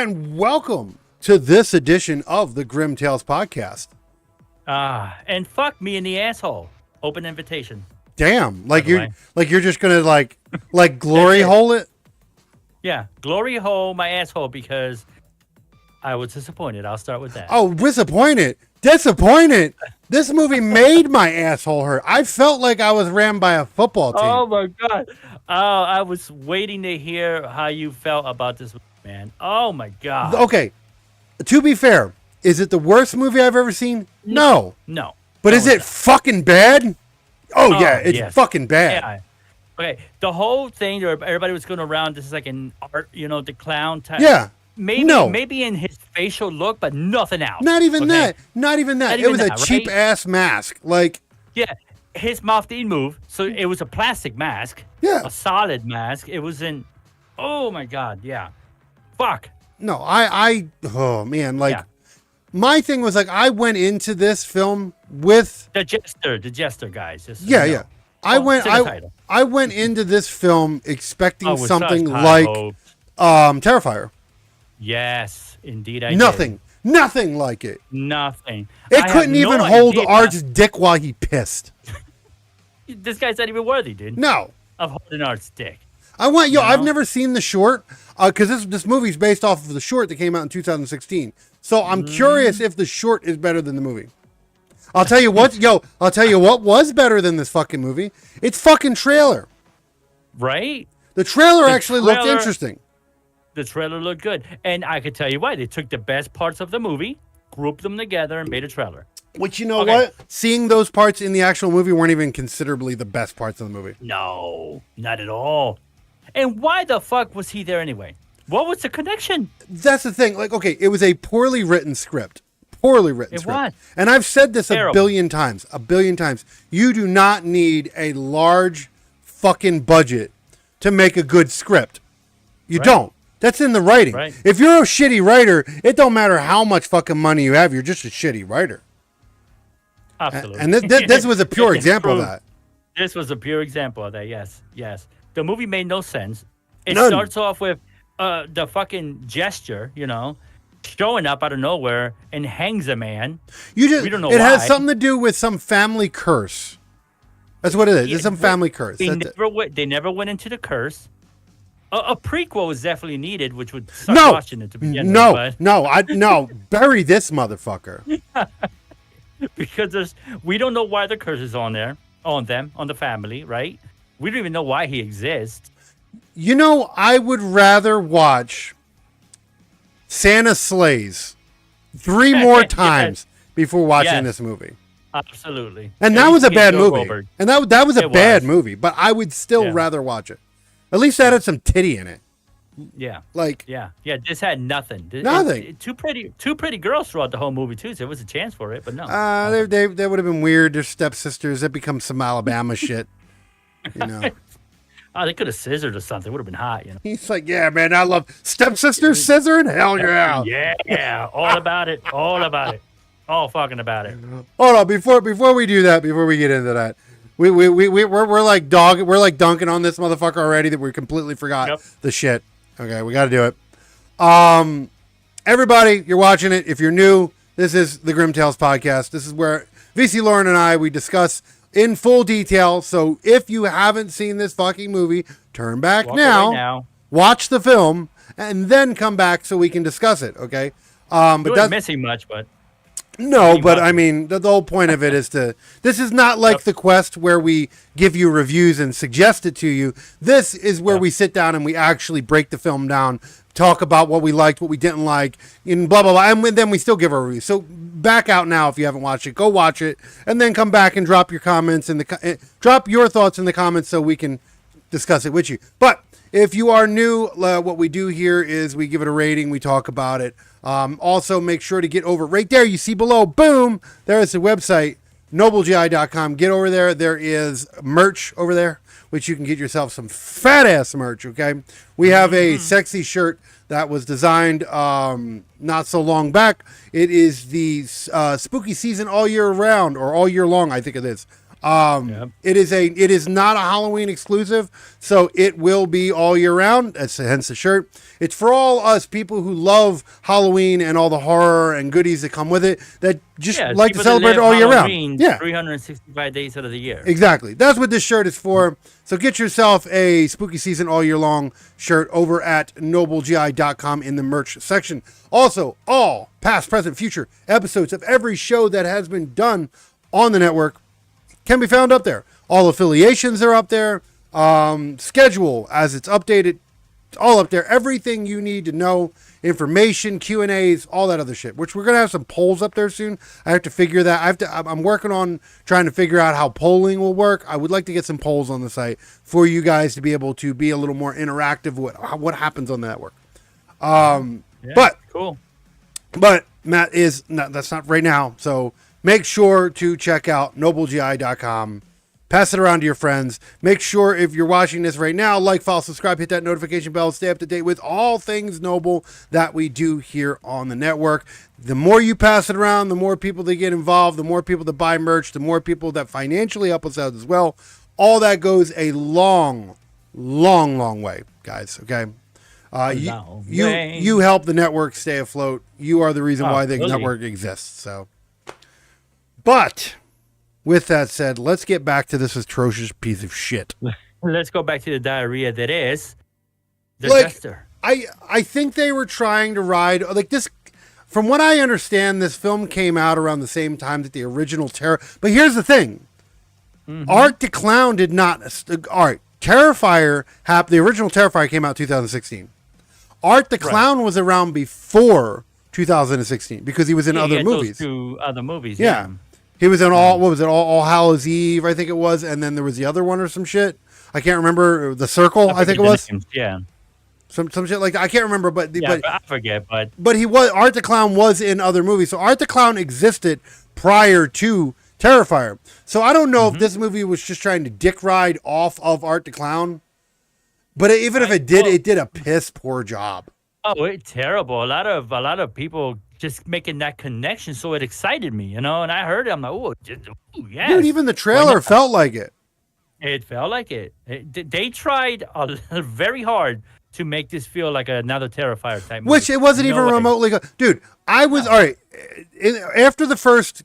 and welcome to this edition of the Grimm Tales podcast. And fuck me in the asshole. Open invitation. Damn, like you're just gonna like glory hole it. Yeah, glory hole my asshole because I was disappointed. I'll start with that. Oh, disappointed. This movie made my asshole hurt. I felt like I was ran by a football team. Oh my god. Oh, I was waiting to hear how you felt about this, man. Oh my god. Okay, to be fair, is it the worst movie I've ever seen? No. But is it fucking bad? Oh yeah, it's fucking bad. Yeah. Okay, the whole thing, everybody was going around. This is like an art, the clown type. Yeah. Maybe in his facial look, but nothing else. Not even that. It was a cheap ass mask. Yeah, his mouth didn't move, so it was a plastic mask. Yeah, a solid mask. It was in. Oh my god, yeah. Fuck. No, oh man, my thing was I went into this film with the Jester guys. Yeah. I went into this film expecting something like Terrifier. Yes, indeed Nothing like it. Nothing. It couldn't even hold Art's dick while he pissed. This guy's not even worthy, dude. No. Of holding Art's dick. I've never seen the short because this movie's based off of the short that came out in 2016. So I'm curious if the short is better than the movie. I'll tell you what was better than this fucking movie. It's fucking trailer. Right? The trailer actually looked interesting. The trailer looked good. And I could tell you why. They took the best parts of the movie, grouped them together, and made a trailer. Which, what? Seeing those parts in the actual movie weren't even considerably the best parts of the movie. No, not at all. And why the fuck was he there anyway? What was the connection? That's the thing. It was a poorly written script. It was. And I've said this a billion times. You do not need a large fucking budget to make a good script. You don't. That's in the writing. Right. If you're a shitty writer, it don't matter how much fucking money you have. You're just a shitty writer. Absolutely. And this was a pure example of that. This was a pure example of that. Yes. The movie made no sense. It None. starts off with the fucking Jester, showing up out of nowhere and hangs a man. We don't know why. It has something to do with some family curse. That's what it is. It's some family curse. They never went into the curse. A prequel was definitely needed, which would suck watching it to begin with. No. Bury this motherfucker. Because we don't know why the curse is on the family, right? We don't even know why he exists. I would rather watch Santa Slays 3 more times before watching this movie. Absolutely. And that was a bad movie. And that was a bad movie, but I would still rather watch it. At least that had some titty in it. Yeah. Yeah. This had nothing. Nothing. Two pretty girls throughout the whole movie too. So there was a chance for it, but no. They would have been weird. They're stepsisters. That become some Alabama shit. Oh, they could have scissored or something. Would have been hot, He's like, yeah, man, I love stepsisters scissoring. Hell yeah. Yeah. All about it. All fucking about it. Hold on, before we do that, before we get into that. We're like dunking on this motherfucker already that we completely forgot the shit. Okay, we got to do it. Everybody, you're watching it. If you're new, this is the Grimm Tales podcast. This is where VC Lauren and I, we discuss in full detail. So if you haven't seen this fucking movie, turn back now, watch the film, and then come back so we can discuss it. Okay. But that's missing much, but. No, but I mean, the whole point of it is this is not like The Quest where we give you reviews and suggest it to you. This is where we sit down and we actually break the film down, talk about what we liked, what we didn't like, and blah, blah, blah. And then we still give our review. So back out now if you haven't watched it. Go watch it and then come back and drop your comments drop your thoughts in the comments so we can discuss it with you. But if you are new, what we do here is we give it a rating. We talk about it. Also, make sure to get over right there. You see below, boom, there is the website, noblegi.com. Get over there. There is merch over there, which you can get yourself some fat ass merch. Okay. We have a sexy shirt that was designed not so long back. It is the spooky season all year round, or all year long, I think it is. It is not a Halloween exclusive, so it will be all year round. That's hence the shirt. It's for all us people who love Halloween and all the horror and goodies that come with it, that just like to celebrate it all year round. Yeah, 365 days out of the year. Exactly. That's what this shirt is for. So get yourself a spooky season all year long shirt over at noblegi.com in the merch section. Also, all past, present, future episodes of every show that has been done on the network can be found up there. All affiliations are up there. Schedule as it's updated, all up there. Everything you need to know, information, Q&As, all that other shit. Which we're gonna have some polls up there soon. I have to figure that. I'm working on trying to figure out how polling will work. I would like to get some polls on the site for you guys to be able to be a little more interactive with what happens on the network. But cool. But Matt that's not right now. So make sure to check out noblegi.com. Pass it around to your friends. Make sure if you're watching this right now, like, follow, subscribe, hit that notification bell, stay up to date with all things Noble that we do here on the network. The more you pass it around, the more people that get involved, the more people that buy merch, the more people that financially help us out as well. All that goes a long, long, long way, guys. Okay. You help the network stay afloat. You are the reason why the network exists. So, but with that said, let's get back to this atrocious piece of shit. Let's go back to the diarrhea that is the Jester. I think they were trying to ride like this. From what I understand, this film came out around the same time that the original Terror. But here's the thing: Art the Clown did not. All right, Terrifier. The original Terrifier came out in 2016. Art the Clown was around before 2016 because he was in other movies. Two other movies. Yeah. He was in All Hallows Eve, I think it was, and then there was the other one or some shit. I can't remember. The Circle, I think it was. Yeah. Some shit like that. I can't remember, but I forget. But he was Art the Clown was in other movies, so Art the Clown existed prior to Terrifier. So I don't know if this movie was just trying to dick ride off of Art the Clown, but even if it did, it did a piss poor job. Oh, it's terrible. A lot of people just making that connection, so it excited me, and I heard it. I'm like, yes. Dude, even the trailer felt like it. It felt like it. They tried very hard to make this feel like another Terrifier type movie. Which it wasn't even remotely. Dude, I was all right after the first,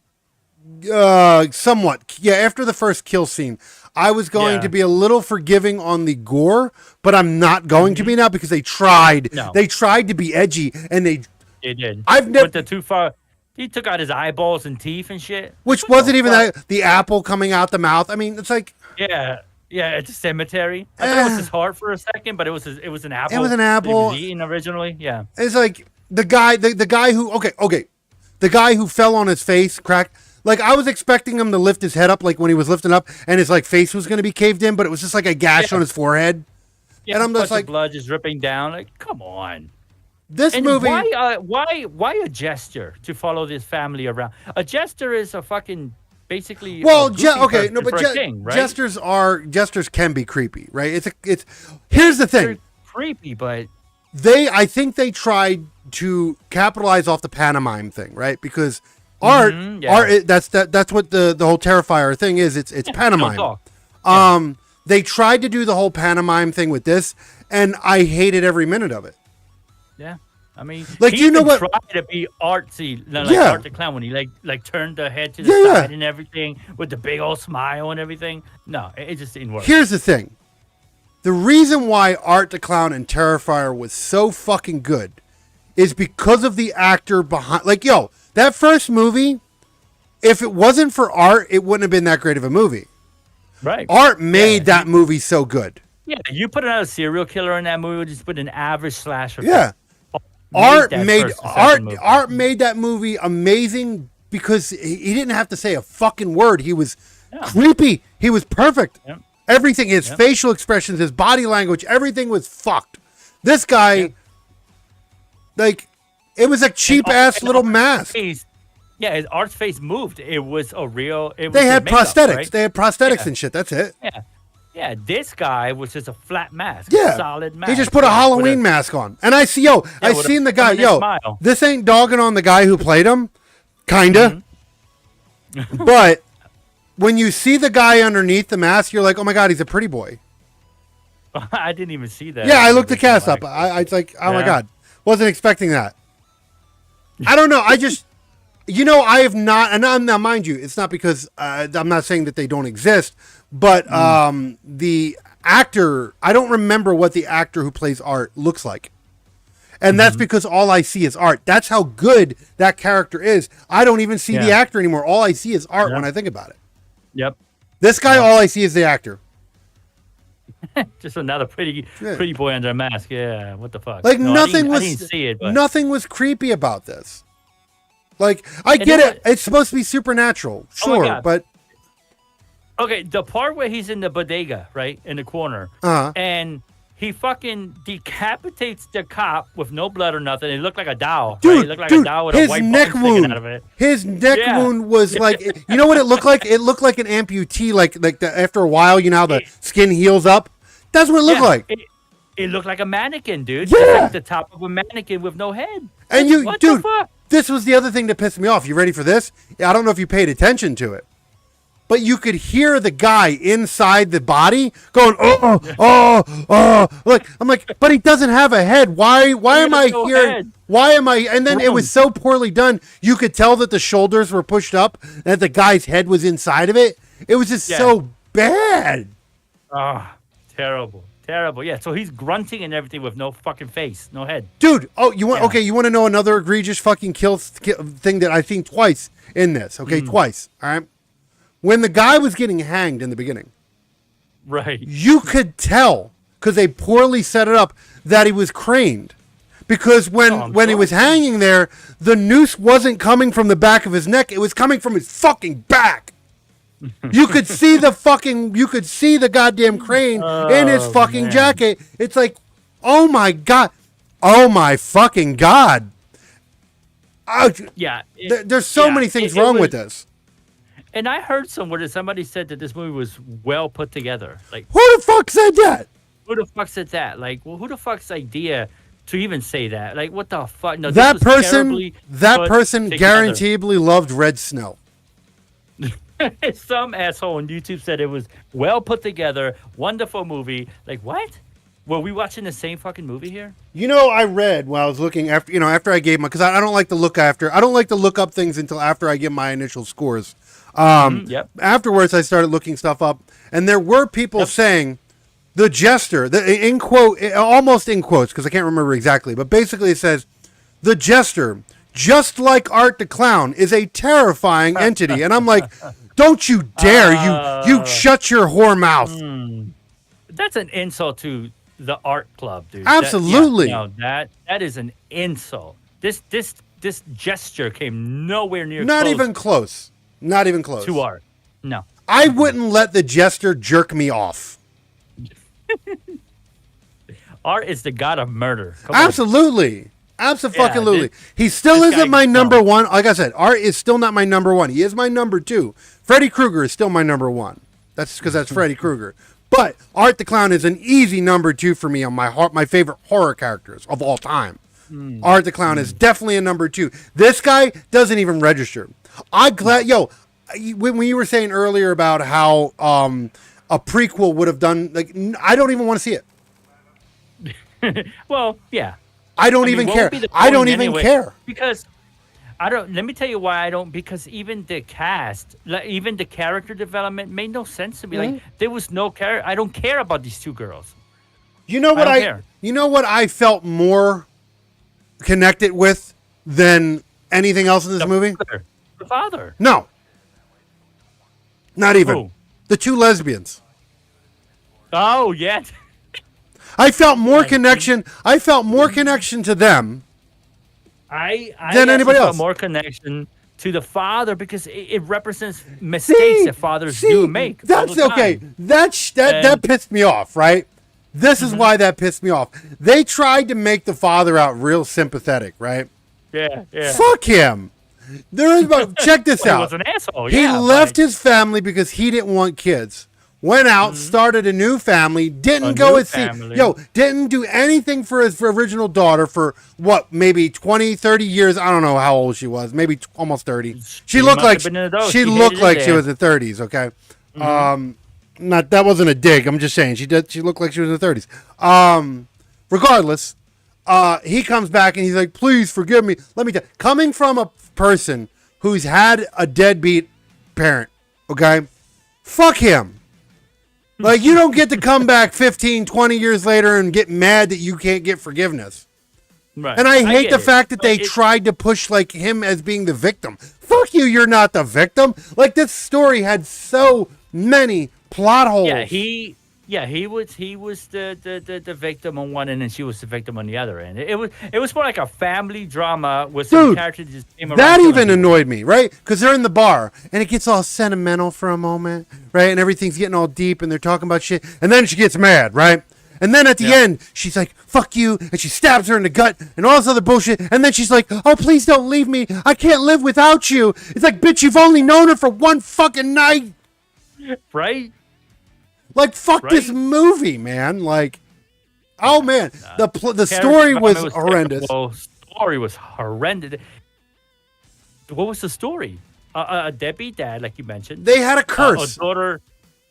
after the first kill scene. I was going to be a little forgiving on the gore, but I'm not going to be now because they tried. No. They tried to be edgy, and they did. I've never went too far. He took out his eyeballs and teeth and shit. Which wasn't even the apple coming out the mouth. I mean, it's like it's a cemetery. I thought it was his heart for a second, but it was an apple. It was an apple. He was eaten originally. Yeah. It's like the guy who the guy who fell on his face, cracked. Like, I was expecting him to lift his head up, like when he was lifting up, and his face was going to be caved in, but it was just like a gash on his forehead. Yeah, and I'm just like, blood just dripping down. Like, come on. This movie. Why a Jester to follow this family around? A Jester is a fucking basically. Well, king, right? Jesters can be creepy, right? Here's the thing. They're creepy, but I think they tried to capitalize off the pantomime thing, right? Because art, that's what the whole Terrifier thing is. It's pantomime. They tried to do the whole pantomime thing with this, and I hated every minute of it. Yeah, I mean, like, he tried to be artsy, like Art the Clown, when he like turned the head to the side and everything with the big old smile and everything. No, it just didn't work. Here's the thing: the reason why Art the Clown and Terrifier was so fucking good is because of the actor behind. Like, that first movie, if it wasn't for Art, it wouldn't have been that great of a movie. Right. Art made that movie so good. Yeah, you put another serial killer in that movie, just put an average slasher. Yeah. Art made that movie amazing because he didn't have to say a fucking word. He was creepy. He was perfect. Yep. Everything, his facial expressions, his body language, everything was fucked. This guy, like, it was a cheap ass little mask. Yeah, his Art's face moved. It was a real. They had prosthetics. Right? They had prosthetics and shit. That's it. Yeah. Yeah, this guy was just a flat mask. Yeah. A solid mask. He just put a Halloween mask on. And I seen the guy. This ain't dogging on the guy who played him. Kinda. Mm-hmm. But when you see the guy underneath the mask, you're like, oh my God, he's a pretty boy. I didn't even see that. Yeah, I looked the cast up. I it's like, oh my God, wasn't expecting that. I don't know. I just, I have not, and now mind you, it's not because I'm not saying that they don't exist, but the actor, I don't remember what the actor who plays Art looks like. And that's because all I see is Art. That's how good that character is. I don't even see the actor anymore. All I see is Art when I think about it. Yep. This guy, all I see is the actor. Just another pretty boy under a mask. Yeah, what the fuck? Like, I didn't see it, but nothing was creepy about this. Like, I get it. It's supposed to be supernatural. Sure, but... Okay, the part where he's in the bodega, right, in the corner, and he fucking decapitates the cop with no blood or nothing. It looked like a dowel. Dude, right? It looked like a dowel with a white neck bone wound. sticking out of it. His neck wound was like, you know what it looked like? It looked like an amputee. After a while, how the skin heals up. That's what it looked like. It looked like a mannequin, dude. Yeah, it's like the top of a mannequin with no head. And what the fuck? This was the other thing that pissed me off. You ready for this? I don't know if you paid attention to it. But you could hear the guy inside the body going, Look, I'm like, but he doesn't have a head. Why am I hearing? Head. Why am I? And then it was so poorly done. You could tell that the shoulders were pushed up, that the guy's head was inside of it. It was just so bad. Oh, terrible. Terrible. Yeah, so he's grunting and everything with no fucking face, no head. Dude, you want to know another egregious fucking kill thing that I've seen twice in this, okay? Twice, all right? When the guy was getting hanged in the beginning, right, you could tell, because they poorly set it up, that he was craned. Because when he was hanging there, the noose wasn't coming from the back of his neck, it was coming from his fucking back. You could see the goddamn crane in his fucking jacket. It's like, oh my God. Oh my fucking God. There's so many things wrong with this. And I heard somewhere that somebody said that this movie was well put together. Like, who the fuck said that? Who the fuck said that? Like, well, who the fuck's idea to even say that? Like, what the fuck? No, that person guaranteedly loved Red Snow. Some asshole on YouTube said it was well put together, wonderful movie. Like, what? Were we watching the same fucking movie here? I read while I was looking after I gave my, because I don't like to look up things until after I give my initial scores. Afterwards, I started looking stuff up, and there were people saying the Jester, in quote, almost in quotes, because I can't remember exactly, but basically it says the Jester, just like Art the Clown, is a terrifying entity. And I'm like, don't you dare, you shut your whore mouth. That's an insult to the art club, dude. Absolutely. That is an insult. This gesture came nowhere near Not even close. Not even close. To Art. No. I wouldn't let the Jester jerk me off. Art is the god of murder. Absolutely. Absolutely. He still isn't my number one. Like I said, Art is still not my number one. He is my number two. Freddy Krueger is still my number one. That's because that's Freddy Krueger. But Art the Clown is an easy number two for me on my favorite horror characters of all time. Art the Clown is definitely a number two. This guy doesn't even register. I'm glad, when you were saying earlier about how a prequel would have done, like, I don't even want to see it. Well, yeah. I don't even care. I don't even care. Because let me tell you why I don't, because even the cast, even the character development made no sense to me. Like, there was no character. I don't care about these two girls. You know what I felt more connected with than anything else in this movie? The father. No. Not even. Who? The two lesbians. Oh, yeah. I felt more connection. I felt more connection to them than anybody else. Felt more connection to the father because it represents mistakes that fathers do make. That's okay. That pissed me off, right? This is why that pissed me off. They tried to make the father out real sympathetic, right? Yeah. Fuck him. Check this out. He was an asshole. He left his family because he didn't want kids. went out, started a new family, didn't didn't do anything for his original daughter for maybe 20, 30 years. I don't know how old she was, maybe almost 30. She looked like she looked like she was in her 30s, okay? That wasn't a dig. I'm just saying she looked like she was in her 30s. Regardless, he comes back and he's like, "Please forgive me." Let me tell you, coming from a person who's had a deadbeat parent, okay? Fuck him. Like, you don't get to come back 15, 20 years later and get mad that you can't get forgiveness. Right. And I hate the fact that they tried to push, like, him as being the victim. Fuck you, you're not the victim. Like, this story had so many plot holes. He was the victim on one end, and she was the victim on the other end. It was more like a family drama with some characters just came around. That even annoyed me, right? Because they're in the bar, and it gets all sentimental for a moment, right? And everything's getting all deep, and they're talking about shit, and then she gets mad, right? And then at the end, she's like, "Fuck you," and she stabs her in the gut, and all this other bullshit. And then she's like, "Oh, please don't leave me. I can't live without you." It's like, bitch, you've only known her for one fucking night, right? Like, fuck this movie, man. Like, oh, man. The story was horrendous. The story was horrendous. What was the story? A deadbeat dad, like you mentioned. They had a curse. A daughter.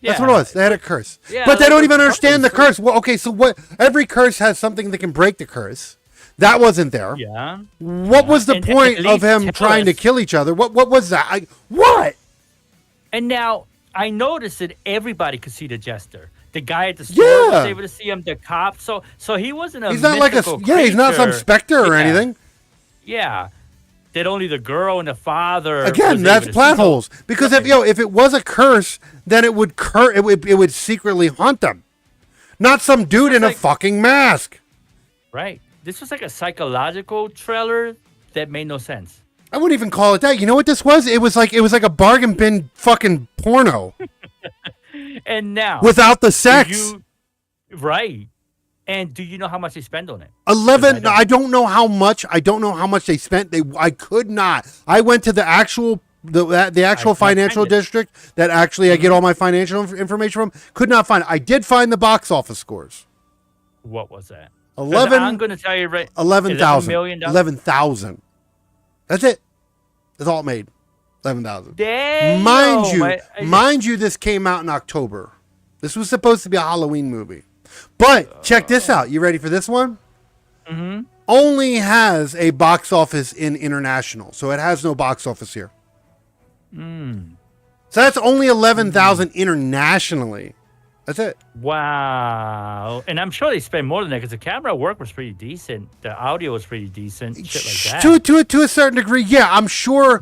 Yeah. That's what it was. They had a curse. Yeah, but they don't even understand the curse. Well, okay, so what? Every curse has something that can break the curse. That wasn't there. Yeah. What was the point of him trying to kill each other? What was that? What? And now... I noticed that everybody could see the Jester. The guy at the store was able to see him. The cop. So he wasn't a. He's not like he's not some specter or anything. Yeah, that only the girl and the father. Again, that's plot holes. Because if it was a curse, then it would it would secretly haunt them, not some dude in a fucking mask. Right. This was like a psychological thriller that made no sense. I wouldn't even call it that. You know what this was? It was like a bargain bin fucking porno. And now without the sex. Right. And do you know how much they spend on it? 11. I don't know how much. I don't know how much they spent. I could not. I went to the actual financial district that actually I get all my financial information from. Could not find it. I did find the box office scores. What was that? 11. I'm going to tell you right. 11,000. $11,000. That's it. That's all it made. 11,000. Mind you, this came out in October. This was supposed to be a Halloween movie. But check this out. You ready for this one? Mm-hmm. Only has a box office in international, so it has no box office here. So that's only 11,000 internationally. That's it. Wow. And I'm sure they spent more than that because the camera work was pretty decent. The audio was pretty decent. Shit like that. To a certain degree, yeah. I'm sure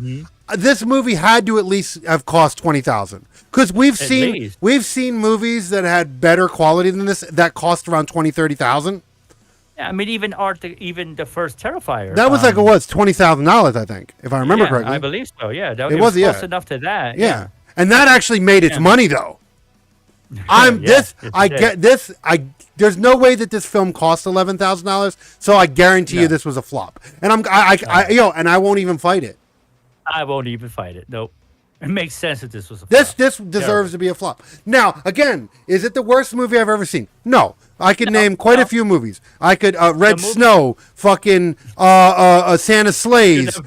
this movie had to at least have cost $20,000. Because we've seen movies that had better quality than this that cost around $20,000-$30,000. Yeah, I mean, even the first Terrifier. That was $20,000, I think, if I remember correctly. I believe so. Yeah, it was close enough to that. Yeah, and that actually made its money though. There's no way that this film cost $11,000, so I guarantee you this was a flop. And I won't even fight it. I won't even fight it. Nope. It makes sense that this was a flop. This deserves to be a flop. Now, again, is it the worst movie I've ever seen? No. I could name quite a few movies. I could Red Snow, fucking Santa Slays,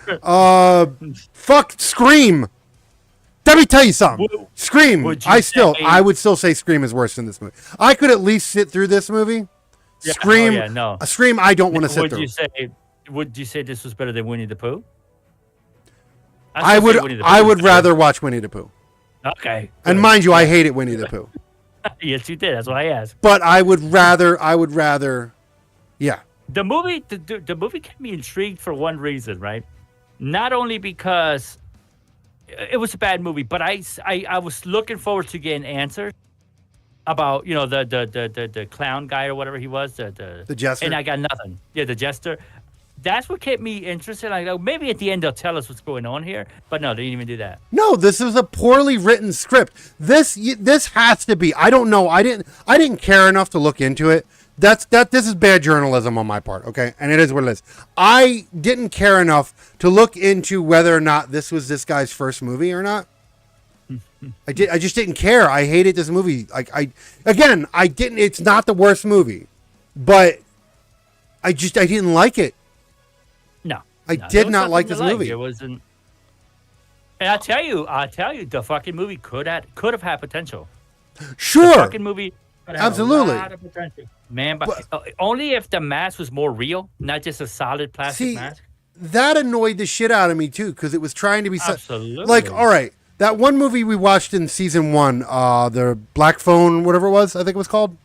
fuck Scream. Let me tell you something. Scream. I would still say Scream is worse than this movie. I could at least sit through this movie. Yeah, Scream. Scream. I don't want to sit through. Would you say this was better than Winnie the Pooh? I would rather watch Winnie the Pooh. Okay. And mind you, I hated Winnie the Pooh. Yes, you did. That's why I asked. But I would rather. Yeah. The movie kept me intrigued for one reason, right? Not only because it was a bad movie, but I was looking forward to getting answers about the clown guy or whatever he was, the Jester, and I got nothing. Yeah, the Jester. That's what kept me interested. I go, maybe at the end they'll tell us what's going on here, but no, they didn't even do that. No, this is a poorly written script. This has to be. I don't know. I didn't care enough to look into it. This is bad journalism on my part, okay? And it is what it is. I didn't care enough to look into whether or not this was this guy's first movie or not. I just didn't care. I hated this movie. Like I didn't. It's not the worst movie, but I didn't like it. No, I did not like this movie. It wasn't. And I tell you, the fucking movie could have had potential. Sure, the fucking movie could have absolutely a lot of potential. Man, but only if the mask was more real, not just a solid plastic mask. That annoyed the shit out of me too, because it was trying to be absolutely like, all right, that one movie we watched in season 1, the Black Phone, whatever it was, I think it was called.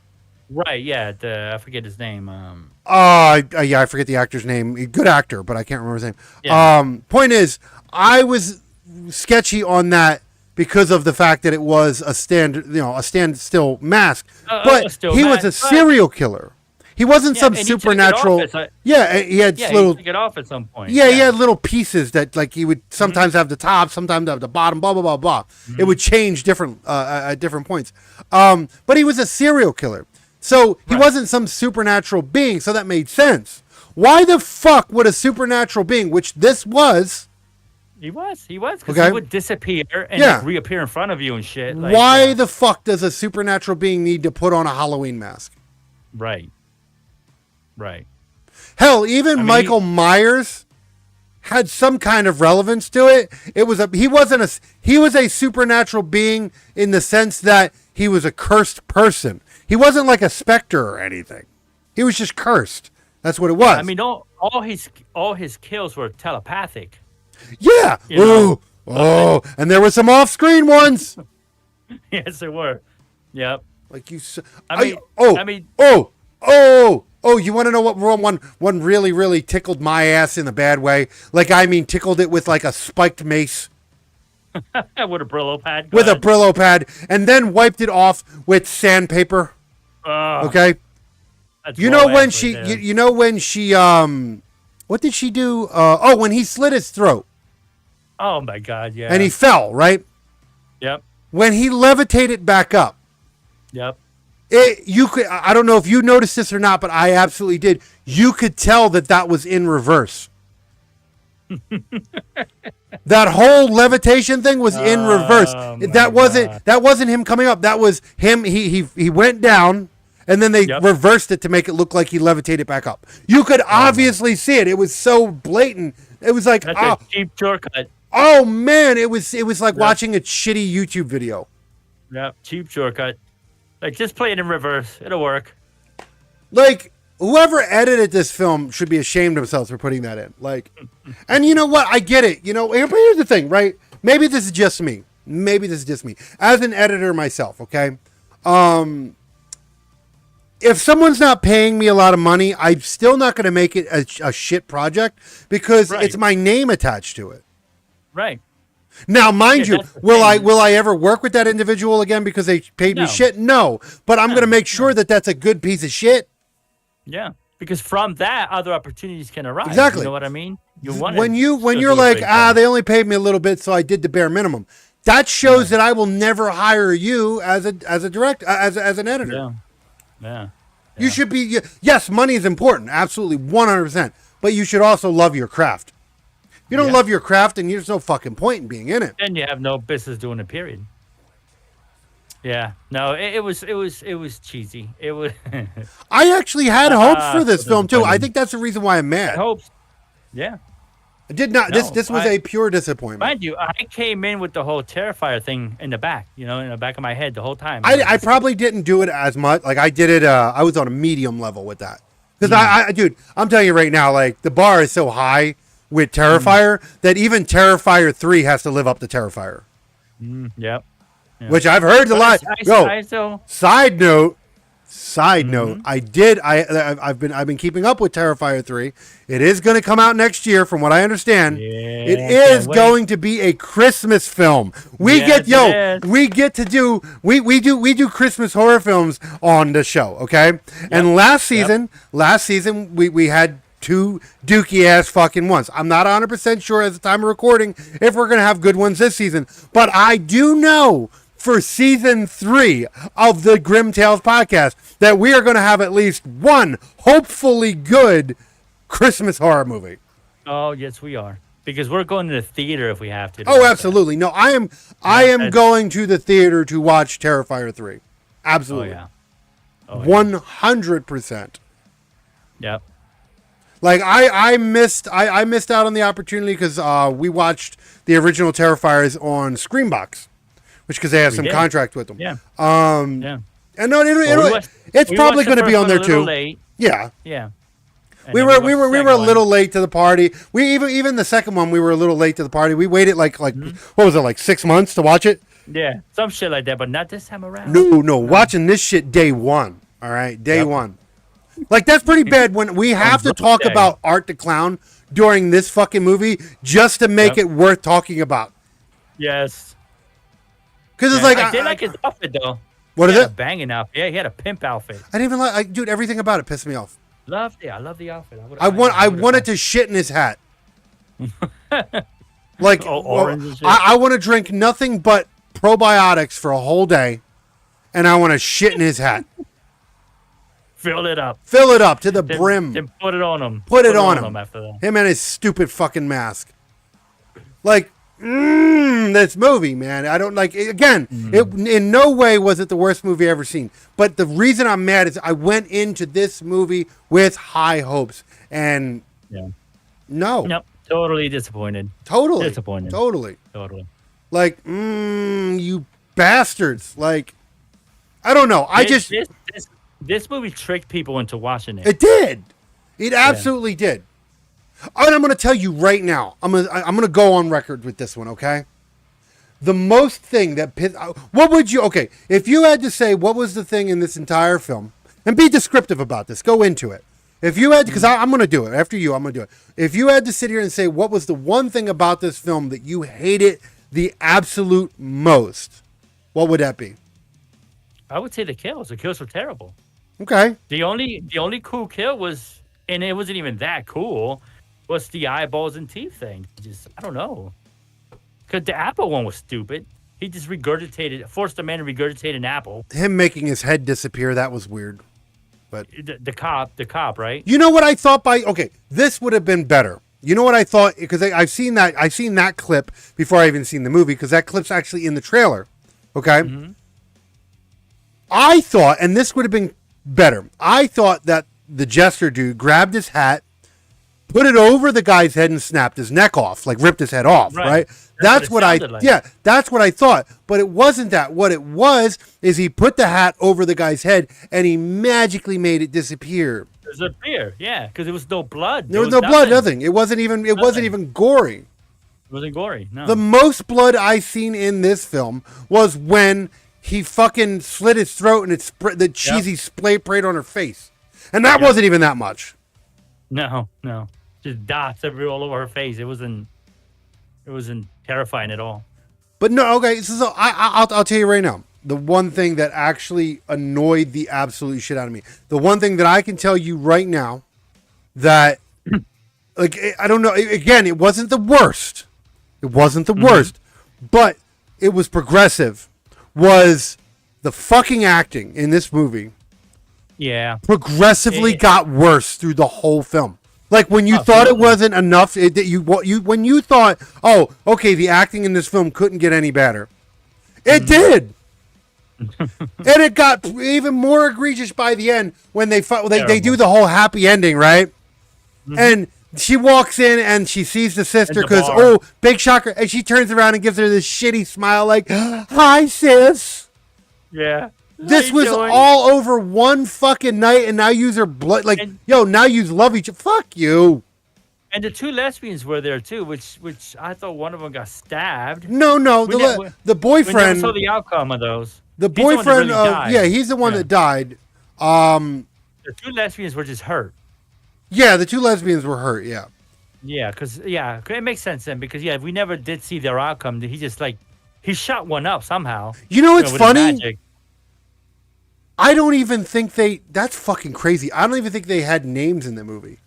Right, yeah, I forget his name. Yeah, I forget the actor's name. Good actor, but I can't remember his name. Yeah. Point is, I was sketchy on that because of the fact that it was a standstill mask, but he was a serial killer. He wasn't some supernatural. He had little. Took it off at some point. Yeah, he had little pieces that, like, he would sometimes have the top, sometimes have the bottom, blah blah blah blah. Mm-hmm. It would change different at different points. But he was a serial killer, so he wasn't some supernatural being. So that made sense. Why the fuck would a supernatural being, which this was? He was, because he would disappear and like reappear in front of you and shit. Like, why the fuck does a supernatural being need to put on a Halloween mask? Right. Hell, even Michael Myers had some kind of relevance to it. He was a supernatural being in the sense that he was a cursed person. He wasn't like a specter or anything. He was just cursed. That's what it was. I mean, all his kills were telepathic. Yeah. And there were some off-screen ones. Yes, there were. Yep. Like you. You want to know what one really, really tickled my ass in a bad way? Like, I mean, tickled it with like a spiked mace. With a Brillo pad. With a Brillo pad, and then wiped it off with sandpaper. Okay. You know when she what did she do? When he slit his throat. Oh my God! Yeah. And he fell, right? Yep. When he levitated back up. Yep. I don't know if you noticed this or not, but I absolutely did. You could tell that was in reverse. That whole levitation thing was in reverse. That wasn't him coming up. That was him. He went down, and then they reversed it to make it look like he levitated back up. You could obviously see it. It was so blatant. It was like, that's a cheap shortcut. Oh man, it was like watching a shitty YouTube video. Yep, cheap shortcut. Like, just play it in reverse. It'll work. Like, whoever edited this film should be ashamed of themselves for putting that in. Like, and you know what? I get it. You know, here's the thing, right? Maybe this is just me. As an editor myself, okay? If someone's not paying me a lot of money, I'm still not going to make it a shit project because it's my name attached to it. Right. Now, mind you, will I ever work with that individual again because they paid me shit? No, but I'm going to make sure that that's a good piece of shit. Yeah, because from that, other opportunities can arise. Exactly. You know what I mean? When you're like, they only paid me a little bit, so I did the bare minimum. That shows that I will never hire you as a director, as an editor. Yeah. You should be. Yes, money is important, absolutely, 100%. But you should also love your craft. You don't love your craft, and there's no fucking point in being in it. Then you have no business doing it. Period. Yeah. No, it was cheesy. It was. I actually had hopes for this film too. I think that's the reason why I'm mad. Hopes. Yeah. I did not. No, this was a pure disappointment. Mind you, I came in with the whole Terrifier thing in the back. You know, in the back of my head the whole time. I probably didn't do it as much. Like I did it. I was on a medium level with that because dude, I'm telling you right now, like the bar is so high with Terrifier that even Terrifier 3 has to live up to Terrifier. Yep. Which I've heard a lot. Side note, I've been keeping up with Terrifier 3. It is going to come out next year from what I understand. Yeah, it is going to be a Christmas film. We do Christmas horror films on the show, okay? Yep. And last season we had 2 dookie ass fucking ones. I'm not 100% sure at the time of recording if we're going to have good ones this season, but I do know for season 3 of the Grimm Tales podcast that we are going to have at least one hopefully good Christmas horror movie. Oh, yes, we are. because we're going to the theater if we have to. Oh, absolutely. No, I am going to the theater to watch Terrifier 3. Absolutely. Oh, yeah. 100%. Yep. Like I missed out on the opportunity because we watched the original Terrifiers on Screambox, which because they have some contract with them. Yeah. Yeah. And no, it's probably going to be on there too. Late. Yeah. Yeah. We were a little late to the party. We even the second one we were a little late to the party. We waited like what was it, like 6 months to watch it? Yeah, some shit like that, but not this time around. No, watching this shit day one. All right, day one. Like that's pretty bad when we have to talk about Art the Clown during this fucking movie just to make it worth talking about. Yes. Because it's like I did like his outfit though. What is it? Banging outfit. Yeah, he had a pimp outfit. I didn't even like, dude. Everything about it pissed me off. I love the outfit. I wanted to shit in his hat. Like I want to drink nothing but probiotics for a whole day, and I want to shit in his hat. Fill it up to the brim. Then put it on him. Put it on him after that. Him and his stupid fucking mask. Like, this movie, man. I don't like. Again, it in no way was it the worst movie I've ever seen. But the reason I'm mad is I went into this movie with high hopes, and nope, totally disappointed. Totally disappointed. Totally. Like, you bastards. Like, I don't know. This movie tricked people into watching it. It did. It absolutely did. And I'm going to tell you right now. I'm going to go on record with this one, okay? The most thing that what would you if you had to say what was the thing in this entire film, and be descriptive about this, go into it. If you had, because I'm going to do it after you, I'm going to do it. If you had to sit here and say what was the one thing about this film that you hated the absolute most, what would that be? I would say the kills. The kills were terrible. Okay. The only cool kill was, and it wasn't even that cool, was the eyeballs and teeth thing. I don't know. Because the apple one was stupid. He just forced the man to regurgitate an apple. Him making his head disappear, that was weird. But the cop, right? You know what I thought this would have been better. You know what I thought? Because I've seen that clip before I even seen the movie, because that clip's actually in the trailer. Okay? Mm-hmm. I thought, and this would have been better, I thought that the Jester dude grabbed his hat, put it over the guy's head and snapped his neck off, like ripped his head off, right? That's what that's what I thought. But it wasn't that. What it was is he put the hat over the guy's head and he magically made it disappear. Disappear, yeah, because there was no blood. There was no blood, nothing. It wasn't even gory. It wasn't gory, no. The most blood I seen in this film was when he fucking slit his throat and the cheesy spray sprayed on her face. And that wasn't even that much. No. Just dots all over her face. It wasn't terrifying at all. But no, okay. So I'll tell you right now. The one thing that actually annoyed the absolute shit out of me. The one thing that I can tell you right now that, like, I don't know. Again, it wasn't the worst. It wasn't the worst, but it was progressive. Was the fucking acting in this movie? Yeah, progressively got worse through the whole film. Like when you thought it wasn't enough, when you thought, oh, okay, the acting in this film couldn't get any better, it did, and it got even more egregious by the end when they do the whole happy ending, right? Mm-hmm. And she walks in and she sees the sister because big shocker, and she turns around and gives her this shitty smile, like, "Hi, sis." Yeah. This was all over one fucking night, and now use her blood. Like, now you love each other. Fuck you. And the two lesbians were there too, which I thought one of them got stabbed. No, the boyfriend. We never saw the outcome of those. The boyfriend, he's the one that died. The two lesbians were just hurt. Yeah, the two lesbians were hurt. Yeah. Yeah, because it makes sense then because we never did see their outcome. He just he shot one up somehow. You know what's funny? I don't even think that's fucking crazy. I don't even think they had names in the movie.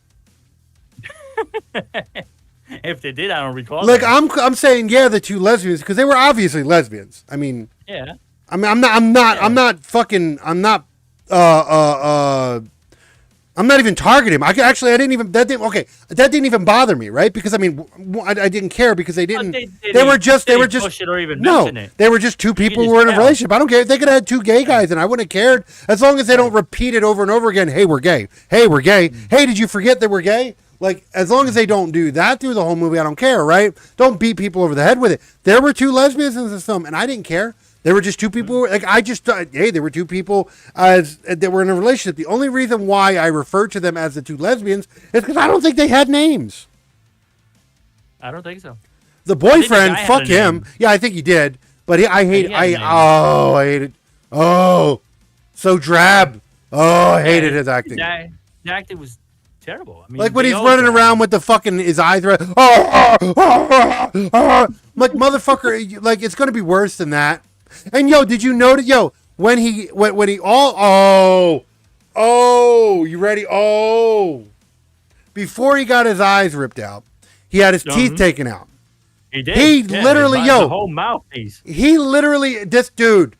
If they did, I don't recall. Like I'm saying, the two lesbians, because they were obviously lesbians. I mean, I'm not I'm not even targeting him. I didn't even bother me, right? Because I mean, I didn't care because they didn't. They were just push it or even mention it. They were just two people who were in a relationship. I don't care. They could have had two gay guys, and I wouldn't have cared as long as they don't repeat it over and over again. Hey, we're gay. Hey, we're gay. Hey, did you forget that we're gay? Like, as long as they don't do that through the whole movie, I don't care, right? Don't beat people over the head with it. There were two lesbians in this film, and I didn't care. They were just two people. Like, I just thought, hey, there were two people that were in a relationship. The only reason why I refer to them as the two lesbians is because I don't think they had names. I don't think so. The boyfriend, fuck him. Yeah, I think he did. But I hate it. Oh, so drab. Oh, I hated his acting. The acting was terrible. I mean, like when he's running around with the fucking his eyes. Like, motherfucker, like it's gonna be worse than that. And did you notice? When he you ready? Before he got his eyes ripped out, he had his teeth taken out. He did. He literally, the whole mouthpiece. He literally, this dude.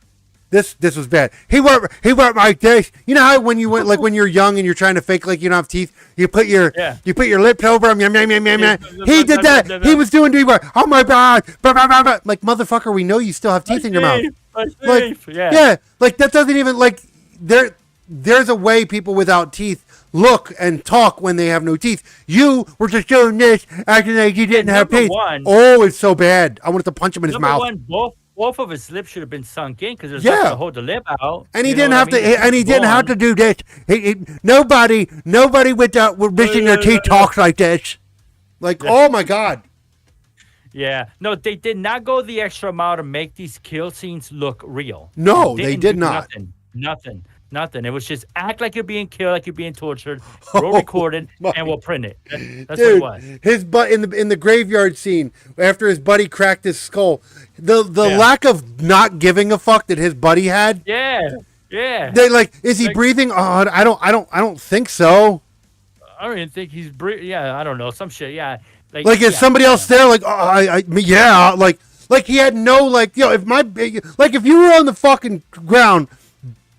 This was bad. He went like this. You know how when you went like when you're young and you're trying to fake like you don't have teeth, you put your lips over him. He did that. He was doing oh my god, like motherfucker. We know you still have teeth in your mouth. Like like that doesn't even like there's a way people without teeth look and talk when they have no teeth. You were just doing this, acting like you didn't have teeth. Oh, it's so bad. I wanted to punch him in his mouth. Both of his lips should have been sunk in because there's nothing to hold the lip out. And he didn't have to. And he didn't have to do this. Nobody without missing their teeth talks like this. Like, oh my god. Yeah, no, they did not go the extra mile to make these kill scenes look real. No, they did not. Nothing. It was just act like you're being killed, like you're being tortured, roll recorded, and we'll print it. That's Dude, what it was. His butt in the graveyard scene after his buddy cracked his skull. The lack of not giving a fuck that his buddy had. Yeah. They like, is he breathing? Oh, I don't think so. I don't even think he's breathing. Yeah, I don't know, some shit. Yeah. Like is somebody else there? Like, like he had no like, if you were on the fucking ground.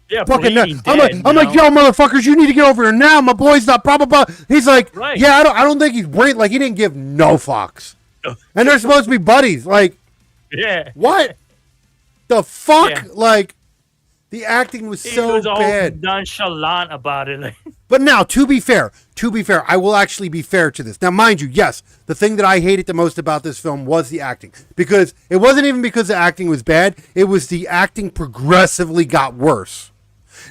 Yeah, fucking dead, I'm like, yo, motherfuckers, you need to get over here now. My boy's not blah blah blah. He's like, yeah, I don't think he's breathing. Like he didn't give no fucks. And they're supposed to be buddies. Like, what the fuck? Yeah. Like, the acting was so bad. All nonchalant about it. But now, to be fair, I will actually be fair to this. Now, mind you, yes, the thing that I hated the most about this film was the acting. Because it wasn't even because the acting was bad. It was the acting progressively got worse.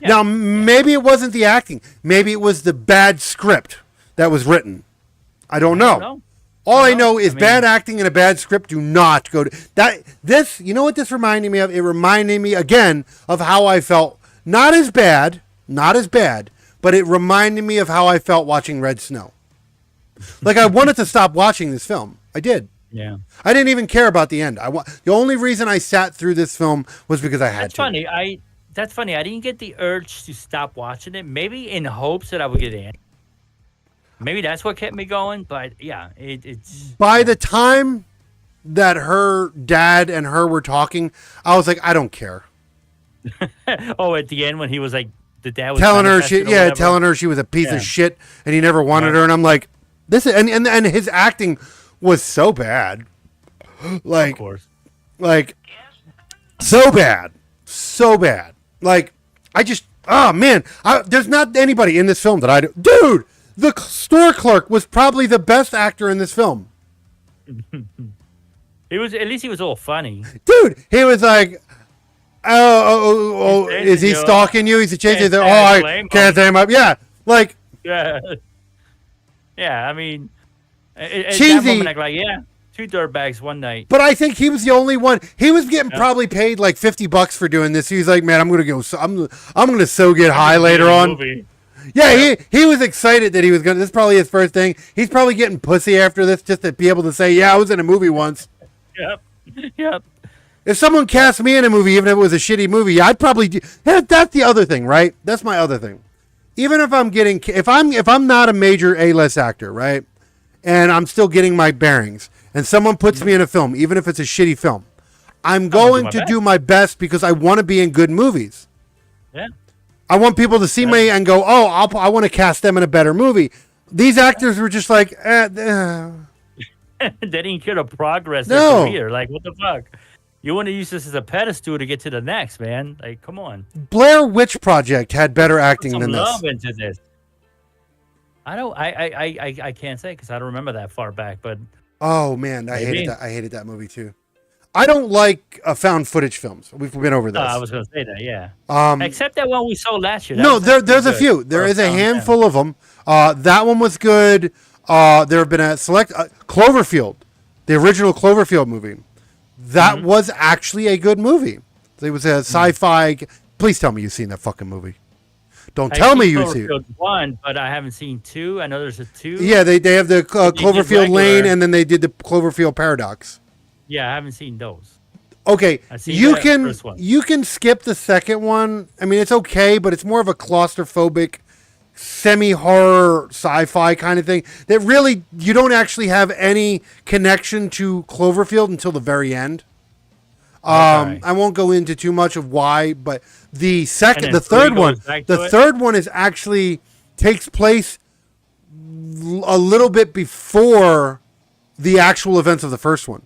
Yeah. Now, maybe it wasn't the acting. Maybe it was the bad script that was written. I don't know. All I know is bad acting and a bad script do not go to that. This, you know what this reminded me of? It reminded me again of how I felt. Not as bad, but it reminded me of how I felt watching Red Snow. Like I wanted to stop watching this film. I did. Yeah. I didn't even care about the end. The only reason I sat through this film was because I had to. That's funny. I didn't get the urge to stop watching it. Maybe in hopes that I would get in. Maybe that's what kept me going. But yeah, it's. By the time that her dad and her were talking, I was like, I don't care. At the end when he was like, the dad was telling her she was a piece of shit and he never wanted her, and I'm like, this is and his acting was so bad, like, of course, like so bad. Like I just, oh man, there's not anybody in this film that dude. The store clerk was probably the best actor in this film. He was, at least he was all funny, dude. He was like. Oh! Is he stalking you? He's a chase. I can't say him up. Yeah, like. Yeah. I mean, cheesy. That moment, two dirtbags one night. But I think he was the only one. He was getting probably paid like $50 for doing this. He was like, man, I'm gonna go. I'm gonna get high later on. Yeah, he was excited that he was gonna. This is probably his first thing. He's probably getting pussy after this just to be able to say, yeah, I was in a movie once. Yep. If someone cast me in a movie, even if it was a shitty movie, I'd probably do. That's the other thing, right? That's my other thing. Even if I'm not a major A-list actor, right, and I'm still getting my bearings, and someone puts me in a film, even if it's a shitty film, I'm going to do my best because I want to be in good movies. Yeah. I want people to see me and go, oh, I want to cast them in a better movie. These actors were just like, They didn't care to progress their career. Like, what the fuck? You want to use this as a pedestal to get to the next, man? Like, come on. Blair Witch Project had better acting than this. Love into this. I can't say because I don't remember that far back, but oh man, I hated that movie too. I don't like found footage films. We've been over this. I was going to say that, yeah. Except that one we saw last year. No, there's a few. There is a handful of them. That one was good. There have been a select Cloverfield, the original Cloverfield movie. That was actually a good movie. It was a sci-fi. Please tell me you've seen that fucking movie. Don't tell me you've seen Cloverfield 1, but I haven't seen 2. I know there's a 2. Yeah, they have the Cloverfield Lane, and then they did the Cloverfield Paradox. Yeah, I haven't seen those. Okay, you can skip the second one. I mean, it's okay, but it's more of a claustrophobic, semi-horror sci-fi kind of thing that really you don't actually have any connection to Cloverfield until the very end. I won't go into too much of why, but the third one is actually takes place a little bit before the actual events of the first one,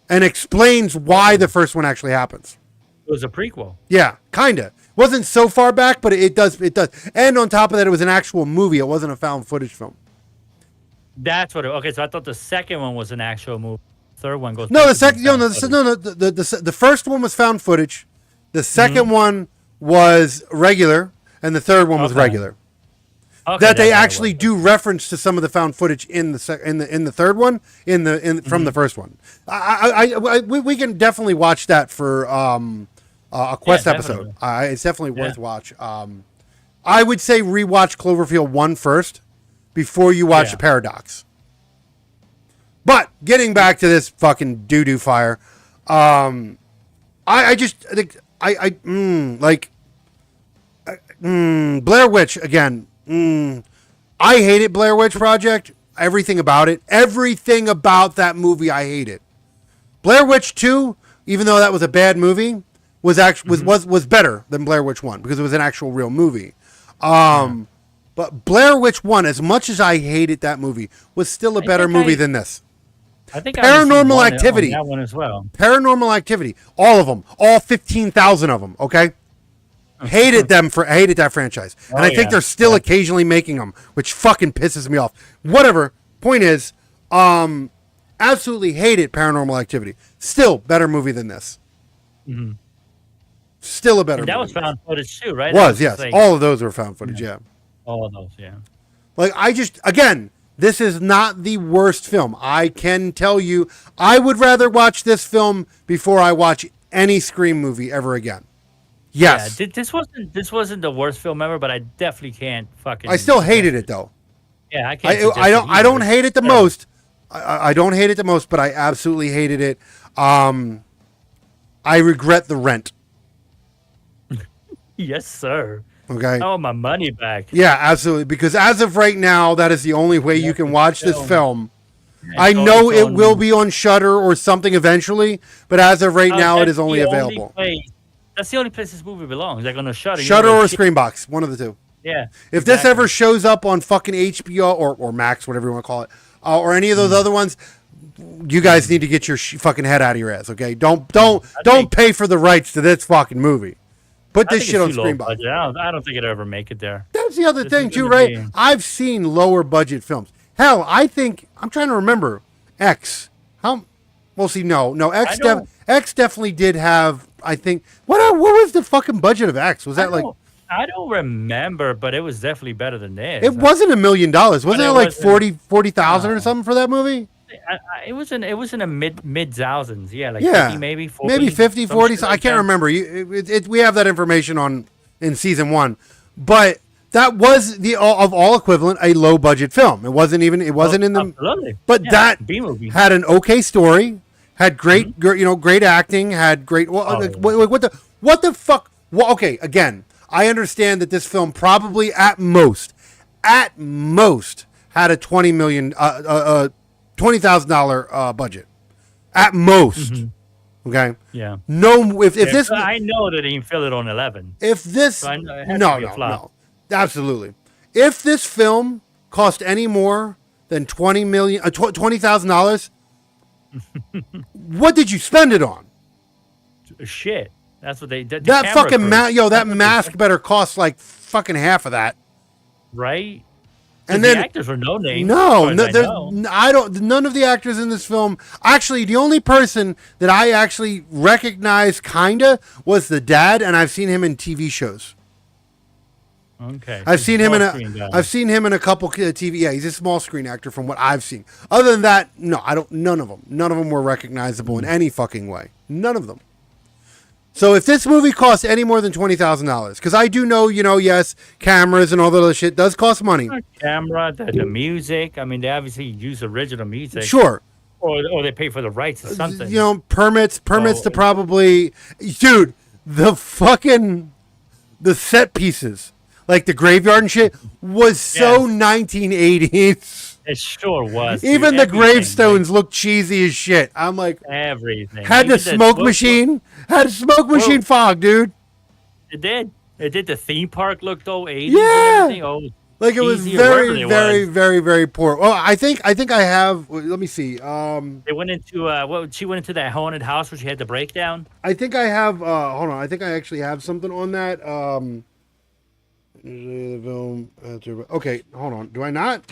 and explains why the first one actually happens. It was a prequel. Yeah, kinda. Wasn't so far back, but it does. And on top of that, it was an actual movie. It wasn't a found footage film. That's what. Okay, so I thought the second one was an actual movie. Third one goes. No, the second. No, the first one was found footage. The second one was regular, and the third one was regular. Okay, that they actually do reference to some of the found footage in the third one from the first one. We can definitely watch that for a Quest episode. It's definitely worth watch. I would say rewatch Cloverfield 1 first before you watch the Paradox. But getting back to this fucking doo-doo fire, Blair Witch again. I hated Blair Witch Project. Everything about it. Everything about that movie, I hate it. Blair Witch 2, even though that was a bad movie, was better than Blair Witch 1 because it was an actual real movie. But Blair Witch 1, as much as I hated that movie, was still a better movie than this. I think Paranormal Activity. That one as well. Paranormal Activity. All of them. All 15,000 of them. Okay. Hated that franchise, and I think they're still occasionally making them, which fucking pisses me off. Whatever. Point is, absolutely hated Paranormal Activity. Still better movie than this. Mm-hmm. Still a better. And that movie. Was found footage too, right? Was yes. Like, all of those were found footage. Yeah. All of those. Yeah. Like again. This is not the worst film. I can tell you, I would rather watch this film before I watch any Scream movie ever again. Yes. Yeah, this wasn't the worst film ever, but I definitely can't fucking. I still hated it though. Yeah, I can't. I don't hate it the most. I don't hate it the most, but I absolutely hated it. I regret The Rent. Yes, sir. Okay. Oh, my money back. Yeah, absolutely. Because as of right now, that is the only way you can watch this film. I know it will be on Shudder or something eventually, but as of right now, it is only available. That's the only place this movie belongs. Like on a Shudder. Shudder or Screambox, one of the two. Yeah. If this ever shows up on fucking HBO or Max, whatever you want to call it, or any of those other ones, you guys need to get your fucking head out of your ass. Okay, don't pay for the rights to this fucking movie. Put this shit on Screambox. I don't think it'll ever make it there. That's the other thing too, right? I've seen lower budget films. Hell, I'm trying to remember X. X definitely did have. I think what was the fucking budget of X? Was that I don't remember, but it was definitely better than this. It wasn't $1 million. Wasn't it like 40,000 or something for that movie? It was in the mid thousands, 50, maybe 40, maybe 50, 40. I can't remember. We have that information in season 1, but that was of all equivalent a low budget film. It wasn't in the. Absolutely. But that B-movie had an okay story, had great great acting, had great. What the fuck? Well, okay, again, I understand that this film probably at most had a $20,000 budget, at most. Okay. Yeah. No, if this, I know that he can fill it on 11. if this, So it has no, to be a no, flop. no, absolutely. If this film cost any more than $20,000, what did you spend it on? Shit. That's what they did. That fucking that mask better cost like fucking half of that. Right? And the then actors were no names. No, I don't. None of the actors in this film. Actually, the only person that I actually recognized, kinda, was the dad, and I've seen him in TV shows. Okay. I've seen him in a couple TV. Yeah, he's a small screen actor from what I've seen. Other than that, no, I don't. None of them. None of them were recognizable in any fucking way. None of them. So if this movie costs any more than $20,000, because I do know, yes, cameras and all that other shit does cost money. Camera, the music. I mean, they obviously use original music. Sure. Or they pay for the rights or something. Permits to probably, dude, the set pieces, like the graveyard and shit, was so 1980s. It sure was. Even the gravestones look cheesy as shit. I'm like, everything. Had the smoke machine fog, dude. It did. It did. The theme park looked all 80s. Yeah. And everything. Like it was very, very, very, very poor. Oh, I think I have. Let me see. They went into she went into that haunted house where she had the breakdown. I think I have. Hold on. I think I actually have something on that. Okay, hold on. Do I not?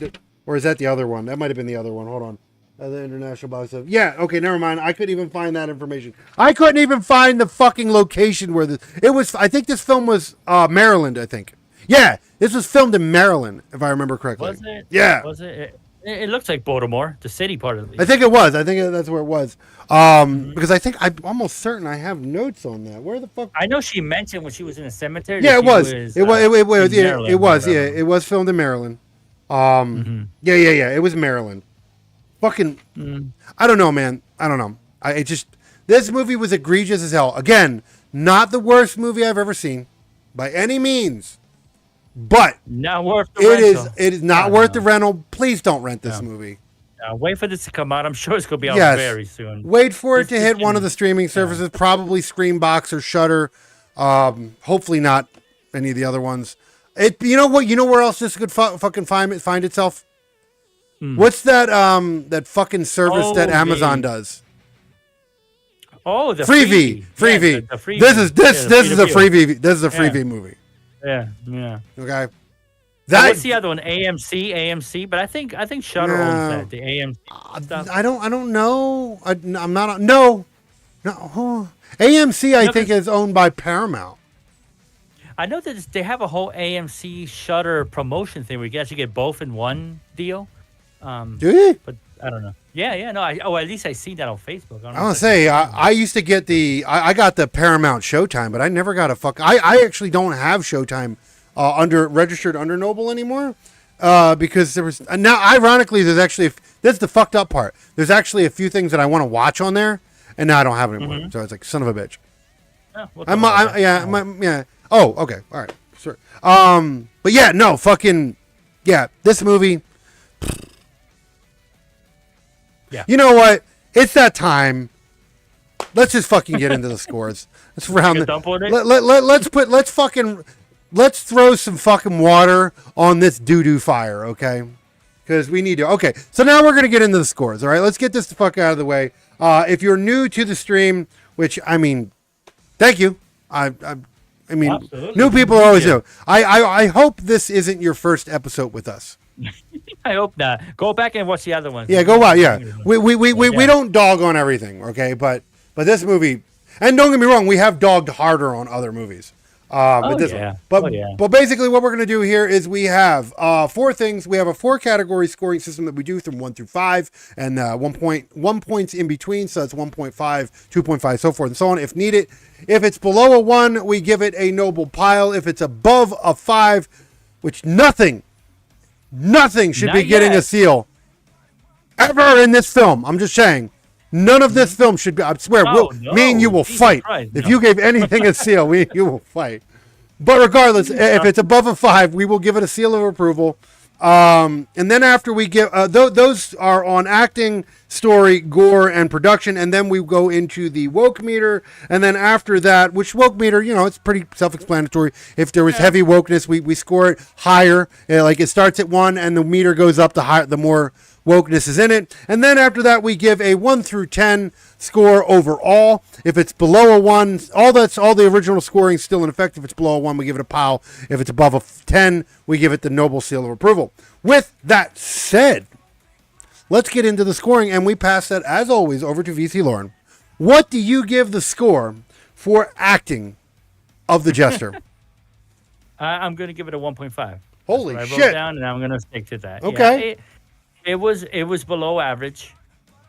Or is that the other one? That might have been the other one. Hold on. The international box office. Yeah. Okay. Never mind. I couldn't even find that information. I couldn't even find the fucking location where it was. I think this film was Maryland. I think. Yeah. This was filmed in Maryland, if I remember correctly. Was it? Yeah. Was it? It looks like Baltimore, the city part of it. I think it was. I think that's where it was. Because I'm almost certain I have notes on that. Where the fuck? I know she mentioned when she was in a cemetery. Yeah, it was. It was. Yeah, it was. Yeah, it was. It was filmed in Maryland. Yeah. It was Maryland. Fucking. I don't know, man. I don't know. This movie was egregious as hell. Again, not the worst movie I've ever seen, by any means. But not worth the rental. It is not worth the rental. Please don't rent this movie. Wait for this to come out. I'm sure it's going to be out very soon. Wait for it to hit one of the streaming services, probably Screambox or Shudder. Hopefully not any of the other ones. You know what? You know where else this could fucking find itself? What's that that fucking service that Amazon does? Oh, the Freevee. Freevee. Freevee. This is a Freevee. This is a Freevee movie. Yeah. Okay. What's the other one? AMC, but I think Shudder owns that. The AMC stuff. I don't know. I'm not. No. AMC, I think, is owned by Paramount. I know that they have a whole AMC Shudder promotion thing where you can actually get both in one deal. Do you? But I don't know. Yeah, no. At least I see that on Facebook. I want to say I used to get I got the Paramount Showtime, but I never got a I actually don't have Showtime registered under Noble anymore because there was now ironically that's the fucked up part. There's actually a few things that I want to watch on there, and now I don't have it anymore. So it's like son of a bitch. Yeah. Oh, okay, all right, sure. But yeah, no, fucking yeah. This movie. Yeah. You know what? It's that time. Let's just fucking get into the scores. Let's round let's throw some fucking water on this doo-doo fire, okay? Because we need to. Okay, so now we're gonna get into the scores. All right, let's get this the fuck out of the way. If you're new to the stream, which I mean, thank you. I mean, absolutely. New people are always new. I hope this isn't your first episode with us. I hope not. Go back and watch the other ones. Yeah, go watch. Yeah, we don't dog on everything, okay? But this movie, and don't get me wrong, we have dogged harder on other movies. But basically, what we're gonna do here is we have 4 things. We have a 4-category scoring system that we do from 1 through 5, and 1 points in between. So that's 1.5, 2.5, so forth and so on, if needed. If it's below a 1, we give it a noble pile. If it's above a 5, which nothing should be getting a seal ever in this film. I'm just saying, none of this film should be. I swear, me and you will fight. If you gave anything a seal, you will fight. But regardless, if it's above a 5, we will give it a seal of approval. And then after we give those are on acting, story, gore, and production, and then we go into the woke meter, and then after that, which woke meter, it's pretty self-explanatory. If there was heavy wokeness, we score it higher. Like it starts at 1, and the meter goes up the more wokeness is in it. And then after that, we give a 1 through 10 score overall. If it's below a 1, all the original scoring still in effect. If it's below a 1, we give it a POW. If it's above a 10, we give it the Noble Seal of Approval. With that said, let's get into the scoring, and we pass that, as always, over to VC Lauren. What do you give the score for acting of the Jester? I'm going to give it a 1.5. Holy shit! I wrote down, and I'm going to stick to that. Okay. Yeah, it was below average,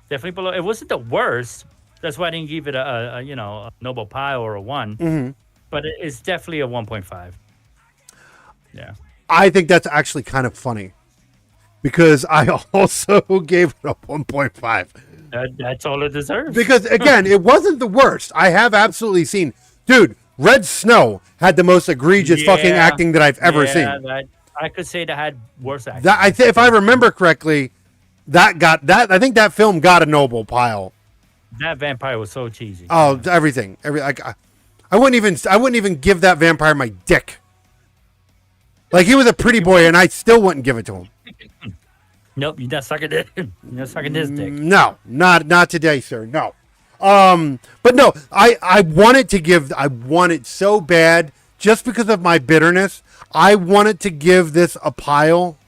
definitely below. It wasn't the worst. That's why I didn't give it a Noble Pile or a 1. Mm-hmm. But it's definitely a 1.5. Yeah. I think that's actually kind of funny because I also gave it a 1.5. That's all it deserves. Because again, it wasn't the worst. I have absolutely seen, dude. Red Snow had the most egregious fucking acting that I've ever seen. I could say that had worse acting. If I remember correctly, I think that film got a Noble Pile. That vampire was so cheesy. Oh, everything. I wouldn't even give that vampire my dick. Like, he was a pretty boy, and I still wouldn't give it to him. Nope, you're not sucking it. You're not sucking his dick. No, not today, sir. No. But no, I wanted so bad, just because of my bitterness. I wanted to give this a pile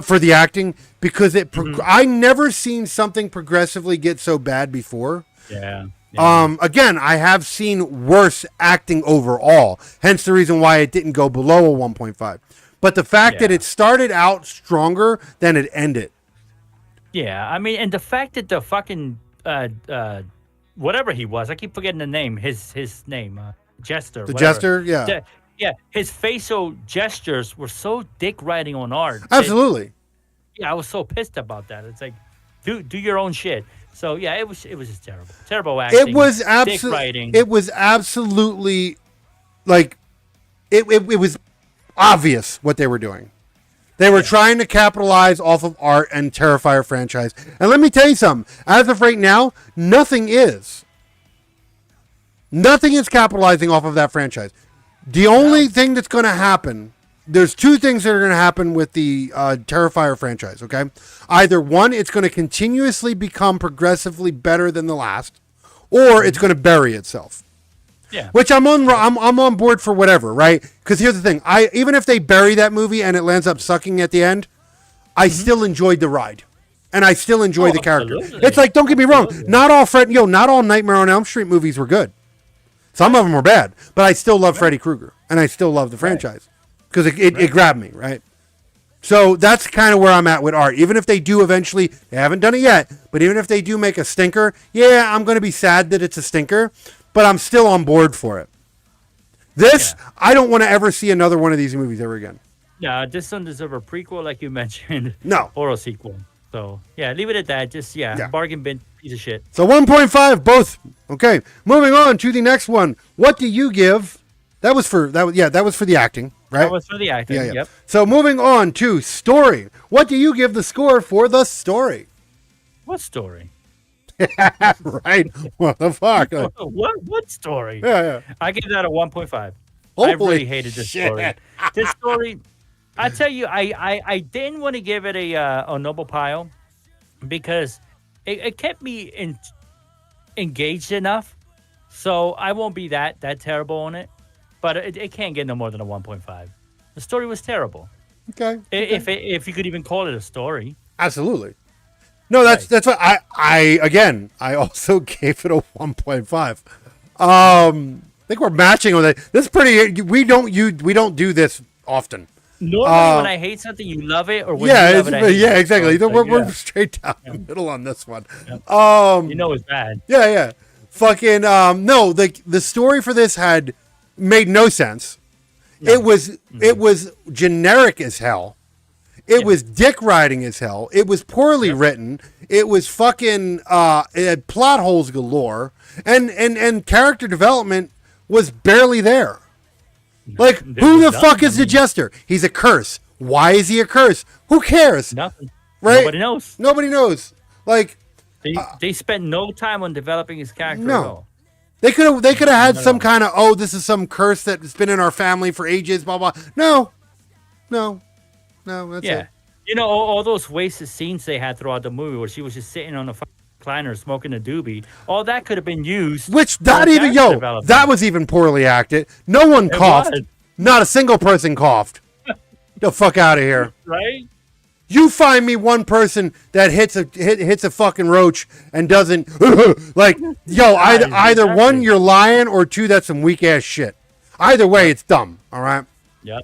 for the acting, because I never seen something progressively get so bad before. Yeah. Again, I have seen worse acting overall, hence the reason why it didn't go below a 1.5. But the fact that it started out stronger than it ended. Yeah, I mean, and the fact that the fucking whatever he was, I keep forgetting the name. His name, Jester. The Jester, yeah. Yeah, his facial gestures were so dick riding on art. Absolutely. I was so pissed about that. It's like, do your own shit. So yeah, it was just terrible acting. It was writing. It was absolutely like it was obvious what they were doing. They were trying to capitalize off of art and Terrifier franchise. And let me tell you something. As of right now, nothing is capitalizing off of that franchise. The only thing that's going to happen, there's two things that are going to happen with the Terrifier franchise, okay? Either one, it's going to continuously become progressively better than the last, or it's going to bury itself. Yeah. Which I'm on board for whatever, right? Because here's the thing. Even if they bury that movie and it lands up sucking at the end, I still enjoyed the ride. And I still enjoy the character. Absolutely. It's like, don't get me wrong, not all Nightmare on Elm Street movies were good. Some of them were bad, but I still love Freddy Krueger, and I still love the franchise because it grabbed me, right? So that's kind of where I'm at with art. Even if they do eventually, they haven't done it yet, but even if they do make a stinker, I'm going to be sad that it's a stinker, but I'm still on board for it. I don't want to ever see another one of these movies ever again. Yeah, this one deserves a prequel, like you mentioned. No. Or a sequel. So, leave it at that. Just, bargain bin, piece of shit. So 1.5, both. Okay, moving on to the next one. What do you give? That was for the acting, right? That was for the acting, yep. So moving on to story. What do you give the score for the story? What story? Right. What the fuck? What story? Yeah. I give that a 1.5. Holy I really hated this shit. story. This story, I tell you, I didn't want to give it a Noble Pile because it kept me engaged enough. So I won't be that terrible on it. But it can't get no more than a 1.5. The story was terrible. Okay. If you could even call it a story. Absolutely. No, that's what I also gave it a 1.5. I think we're matching on that. This is pretty. We don't do this often. Normally, when I hate something, you love it, or when you love it, I hate it. Exactly. So, we're straight down the middle on this one. Yeah. It's bad. Yeah. Fucking no. The story for this had made no sense. No. It was generic as hell. It was dick riding as hell. It was poorly written. It was fucking it had plot holes galore, and character development was barely there. Like, who the fuck is the Jester? He's a curse. Why is he a curse? Who cares? Nothing. Right? Nobody knows. Nobody knows. Like they spent no time on developing his character at all. They could have had some kind of this is some curse that's been in our family for ages, blah blah. No, that's it. You know, all those wasted scenes they had throughout the movie where she was just sitting on a recliner smoking a doobie, all that could have been used. Which that was even poorly acted. No one coughed. Not a single person coughed. The fuck out of here. Right? You find me one person that hits a fucking roach and doesn't like, either one, you're lying, or two, that's some weak ass shit. Either way, it's dumb. All right. Yep.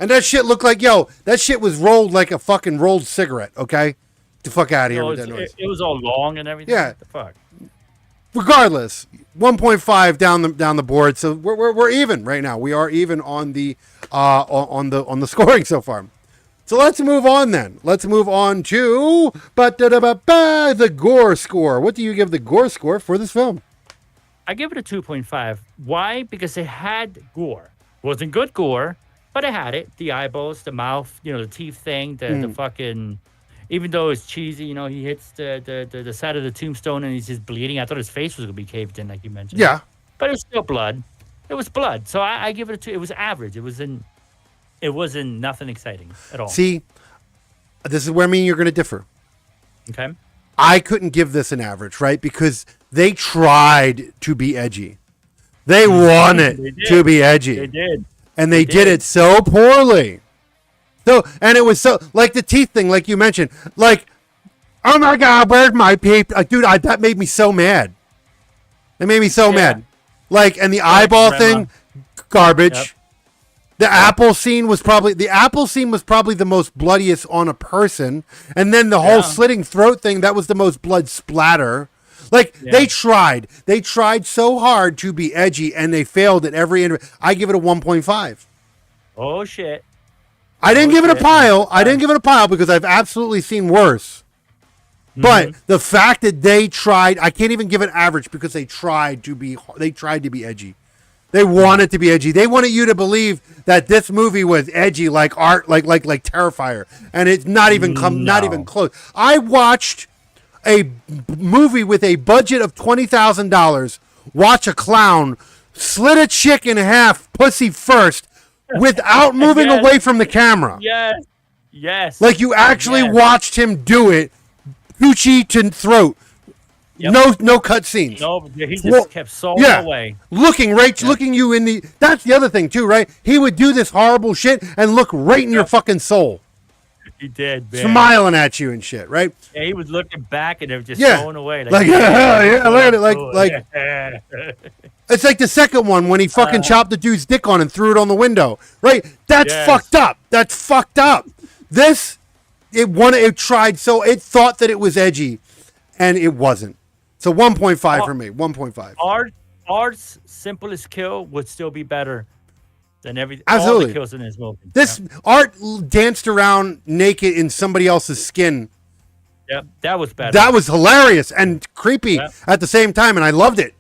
And that shit looked like that shit was rolled like a fucking rolled cigarette. Okay, the fuck out of here with that noise. It was all long and everything. Yeah. What the fuck. Regardless, 1.5 down the board. So we're even right now. We are even on the scoring so far. So let's move on then. Let's move on to the gore score. What do you give the gore score for this film? I give it a 2.5. Why? Because it had gore. Wasn't good gore, but it had it. The eyeballs, the mouth, the teeth thing, the fucking... Even though it's cheesy, he hits the side of the tombstone and he's just bleeding. I thought his face was going to be caved in, like you mentioned. Yeah. But it was still blood. It was blood. So I give it a 2. It was average. It wasn't nothing exciting at all. See, this is where me and you're going to differ. Okay. I couldn't give this an average, right? Because they tried to be edgy. They wanted to be edgy. They did. And they did it so poorly. So, and it was so, like the teeth thing, like you mentioned, like, oh my God, where's my paper? Dude, that made me so mad. It made me so mad. Like, and the eyeball thing, garbage. Yep. The apple scene was probably the most bloodiest on a person. And then the whole slitting throat thing, that was the most blood splatter. Like, they tried so hard to be edgy and they failed at every end. I give it a 1.5. Oh, shit. I didn't give it a pile. I didn't give it a pile because I've absolutely seen worse. But the fact that they tried, I can't even give it average because they tried to be edgy. They wanted to be edgy. They wanted you to believe that this movie was edgy, like art, like Terrifier, and it's not even not even close. I watched a movie with a budget of $20,000. Watch a clown slit a chick in half, pussy first, without moving away from the camera. Yes. Like you actually watched him do it, coochie to throat. Yep. No cut scenes. No, he just kept sawing away. Looking you in the... That's the other thing, too, right? He would do this horrible shit and look right in your fucking soul. He did, man. Smiling at you and shit, right? Yeah, he was looking back and they were just sawing away. Look at it. Like it's like the second one when he fucking chopped the dude's dick on and threw it on the window, right? That's fucked up. That's fucked up. This, it tried, so it thought that it was edgy, and it wasn't. So 1.5 for me. 1.5. Art's simplest kill would still be better than Absolutely. All the kills in this movie. This Art danced around naked in somebody else's skin. Yep, that was better. That was hilarious and creepy at the same time, and I loved it.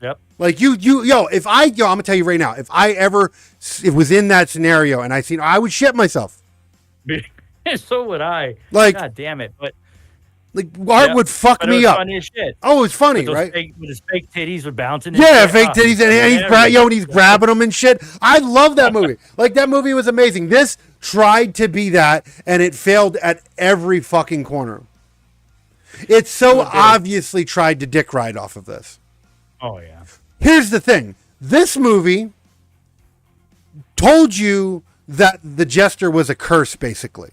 Yep. Like I'm gonna tell you right now, if I ever was in that scenario and I would shit myself. So would I. Like, God damn it! But like Art would fuck me up. Funny as shit. Oh, it's funny, right? With his fake titties were bouncing. Fake titties, and he's grabbing them and shit. I love that movie. Like that movie was amazing. This tried to be that, and it failed at every fucking corner. It so obviously tried to dick ride off of this. Oh yeah. Here's the thing. This movie told you that the Jester was a curse, basically.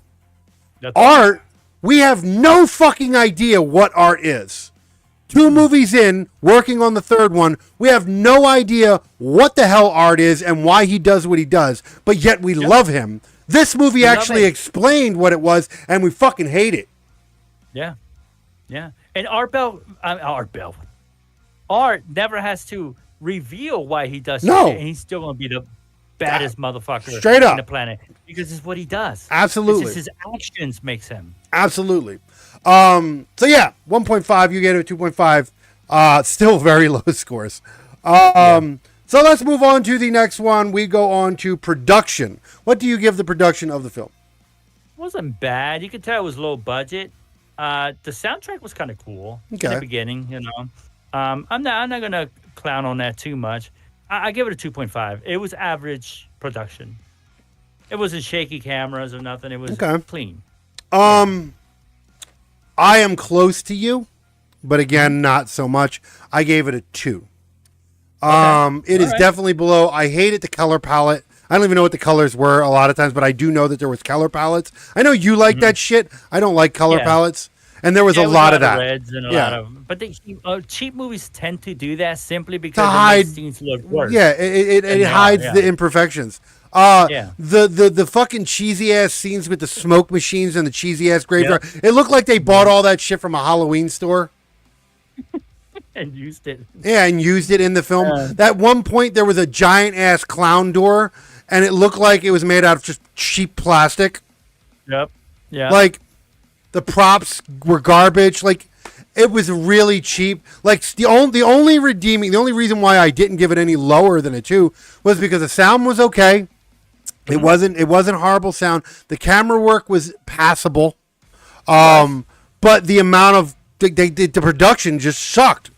Art, we have no fucking idea what Art is. 2 movies in, working on the third one, we have no idea what the hell Art is and why he does what he does, but yet we love him. This movie actually explained what it was, and we fucking hate it. Yeah. Yeah. And Art never has to reveal why he does no. shit, and he's still going to be the baddest motherfucker straight up on the planet because it's what he does. Absolutely. It's just his actions makes him. Absolutely. So yeah, 1.5, you get it 2.5. Still very low scores. So let's move on to the next one. We go on to production. What do you give the production of the film? It wasn't bad. You could tell it was low budget. The soundtrack was kind of cool in Okay. the beginning. I'm not gonna clown on that too much. I give it a 2.5. It was average production. It wasn't shaky cameras or nothing. It was Okay. clean. I am close to you, but again, not so much. I gave it a 2. It is definitely below. I hated the color palette. I don't even know what the colors were a lot of times, but I do know that there was color palettes. I know you like that shit. I don't like color palettes, and there was a lot of that. Reds and a lot of, but cheap movies tend to do that simply because To it hide makes things look worse. Yeah, it hides the imperfections. The fucking cheesy ass scenes with the smoke machines and the cheesy ass graveyard. Yep. It looked like they bought all that shit from a Halloween store. And used it. Yeah, and used it in the film. At one point, there was a giant ass clown door, and it looked like it was made out of just cheap plastic. Yep. Yeah. Like, the props were garbage. Like, it was really cheap. Like, the only reason why I didn't give it any lower than a 2 was because the sound was okay. It wasn't horrible sound. The camera work was passable. But the amount of the production just sucked.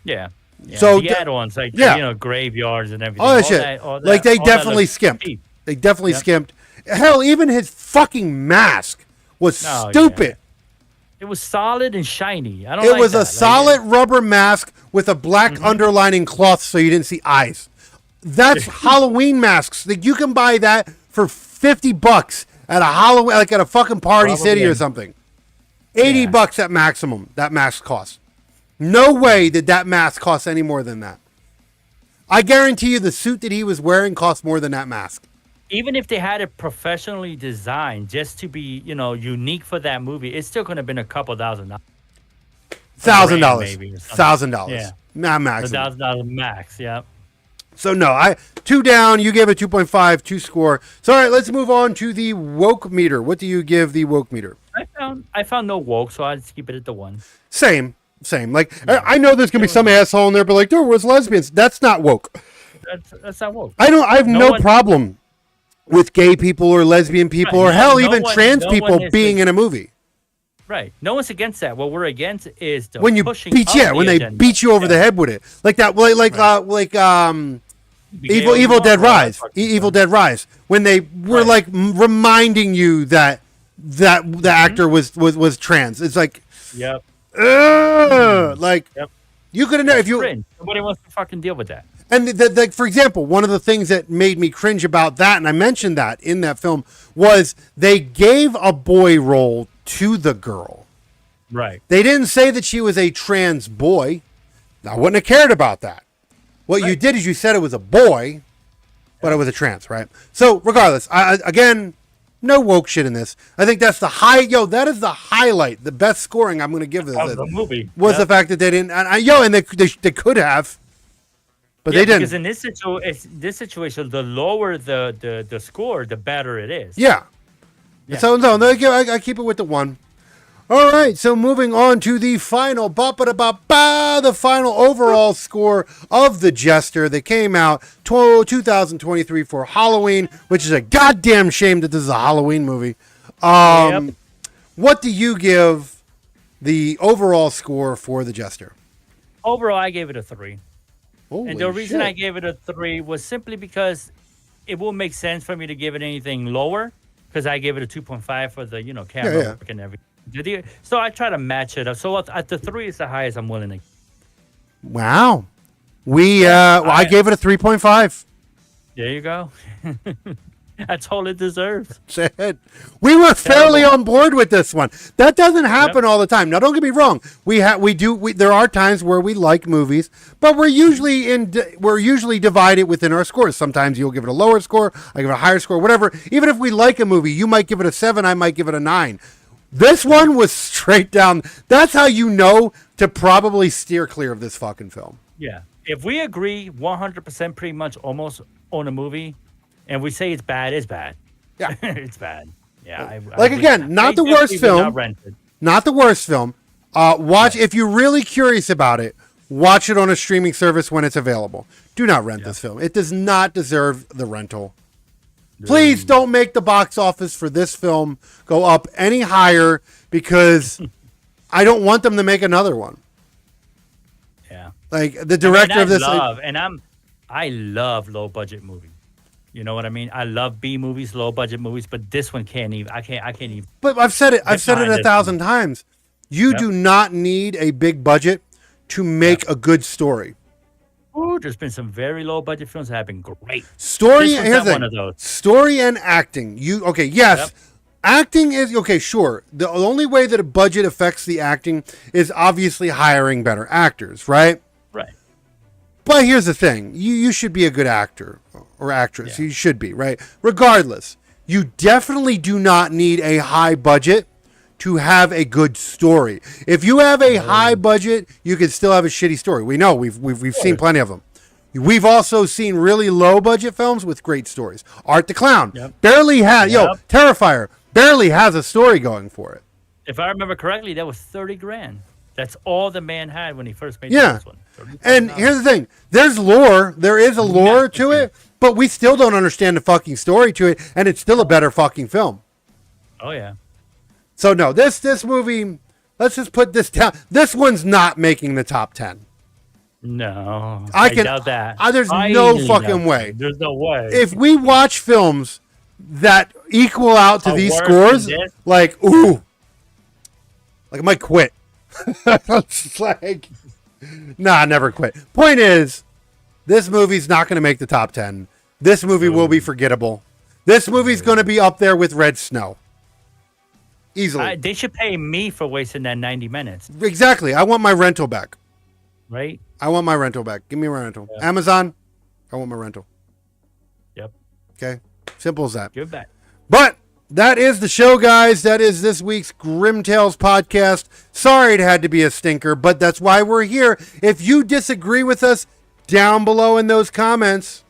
Yeah. So the add-ons, like graveyards and everything. All that shit. Like they definitely skimped. Cheap. They definitely skimped. Hell, even his fucking mask was stupid. Yeah. It was solid and shiny. It was a solid rubber mask with a black underlining cloth so you didn't see eyes. That's Halloween masks. Like you can buy that for $50 at a Halloween, like at a fucking Party City or something. $80 at maximum. That mask costs. No way did that mask cost any more than that. I guarantee you the suit that he was wearing cost more than that mask. Even if they had it professionally designed just to be, unique for that movie, it's still going to have been a couple $1,000. $1,000. $1,000. Yeah. Not max. $1,000 max, yeah. So no, 2 down, you gave it 2.5, 2 score. So all right, let's move on to the woke meter. What do you give the woke meter? I found no woke, so I'd keep it at the 1. Same. Like I know there's gonna be some asshole in there, but like there was lesbians. That's not woke. That's not woke. I have no problem with gay people or lesbian people or hell even trans people being in a movie. Right. No one's against that. What we're against is the when you pushing beat when they beat you over the head with it. Like that Evil Dead Rise. Evil Dead Rise. When they were like reminding you that the actor was trans. It's like Yep. Like you could have known if you. Nobody wants to fucking deal with that. And for example, one of the things that made me cringe about that, and I mentioned that in that film, was they gave a boy role to the girl. Right. They didn't say that she was a trans boy. I wouldn't have cared about that. What you did is you said it was a boy, but it was a trans, right? So regardless, again. No woke shit in this. I think that's that is the highlight. The best scoring I'm going to give this the movie was the fact that they didn't. And they could have, but they didn't. Because in this situation, the lower the score, the better it is. Yeah. So I keep it with the 1. All right. So moving on to the final, the final overall score of the Jester that came out 2023 for Halloween, which is a goddamn shame that this is a Halloween movie. What do you give the overall score for the Jester? Overall, I gave it a 3. Holy and the reason shit. I gave it a 3 was simply because it won't make sense for me to give it anything lower because I gave it a 2.5 for the camera work and everything. So I try to match it up. So at the 3 is the highest I'm willing to. Wow. I gave it a 3.5. There you go. That's all it deserves. We were fairly on board with this one. That doesn't happen all the time. Now, don't get me wrong. There are times where we like movies, but we're usually divided within our scores. Sometimes you'll give it a lower score, I give it a higher score, whatever. Even if we like a movie, you might give it a 7, I might give it a 9. This one was straight down. That's how you know to probably steer clear of this fucking film. Yeah. If we agree 100% pretty much almost on a movie, and we say it's bad, it's bad. Yeah. It's bad. Yeah. Not the worst film. Not the worst film. Watch if you're really curious about it. Watch it on a streaming service when it's available. Do not rent this film. It does not deserve the rental. Please don't make the box office for this film go up any higher because I don't want them to make another one. Yeah. Like the director of this. I love low budget movies. You know what I mean? I love B movies, low budget movies, but this one can't even. I can't even. But I've said it 1,000 times. You do not need a big budget to make a good story. Ooh, there's been some very low budget films that have been great. Story, here's one of those. Story and acting. Acting is okay. Sure, the only way that a budget affects the acting is obviously hiring better actors, right? Right. But here's the thing: you should be a good actor or actress. Yeah. You should be, right? Regardless, you definitely do not need a high budget to have a good story. If you have a high budget, you can still have a shitty story. We know we've seen plenty of them. We've also seen really low budget films with great stories. Art the Clown barely had Terrifier barely has a story going for it. If I remember correctly, that was $30,000. That's all the man had when he first made this one. And here's the thing: there's lore. There is a lore to it, but we still don't understand the fucking story to it, and it's still a better fucking film. Oh yeah. So no, this movie. Let's just put this down. This one's not making the top 10. No, I doubt that. There's no fucking way. There's no way. If we watch films that equal out to these scores, like I might quit. It's like, nah, never quit. Point is, this movie's not going to make the top 10. This movie will be forgettable. This movie's going to be up there with Red Snow. Easily. They should pay me for wasting that 90 minutes. Exactly. I want my rental back. Right? I want my rental back. Give me my rental. Yep. Amazon, I want my rental. Yep. Okay. Simple as that. Give it back. But that is the show, guys. That is this week's Grimm Tales podcast. Sorry it had to be a stinker, but that's why we're here. If you disagree with us, down below in those comments,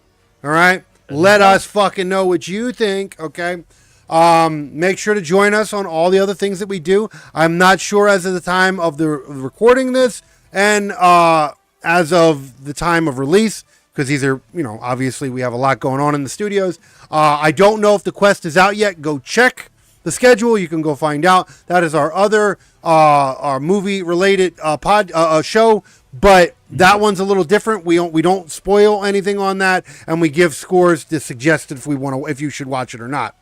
all right? Let us fucking know what you think, okay? Make sure to join us on all the other things that we do. I'm not sure as of the time of the recording this and as of the time of release, because these are, obviously we have a lot going on in the studios. I don't know if the quest is out yet. Go check the schedule. You can go find out. That is our other our movie related show, but that one's a little different. We don't spoil anything on that, and we give scores to suggest if you should watch it or not.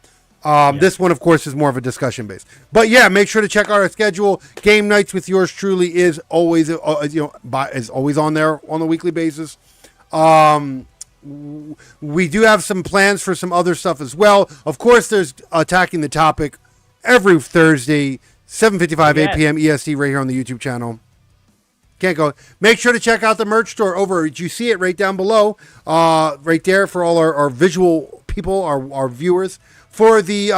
This one, of course, is more of a discussion base. But yeah, make sure to check out our schedule. Game nights with yours truly is always on there on a weekly basis. We do have some plans for some other stuff as well. Of course, there's Attacking the Topic every Thursday, 7:55, 8 p.m. EST, right here on the YouTube channel. Can't go. Make sure to check out the merch store over. You see it right down below, right there for all our visual people, our viewers. For the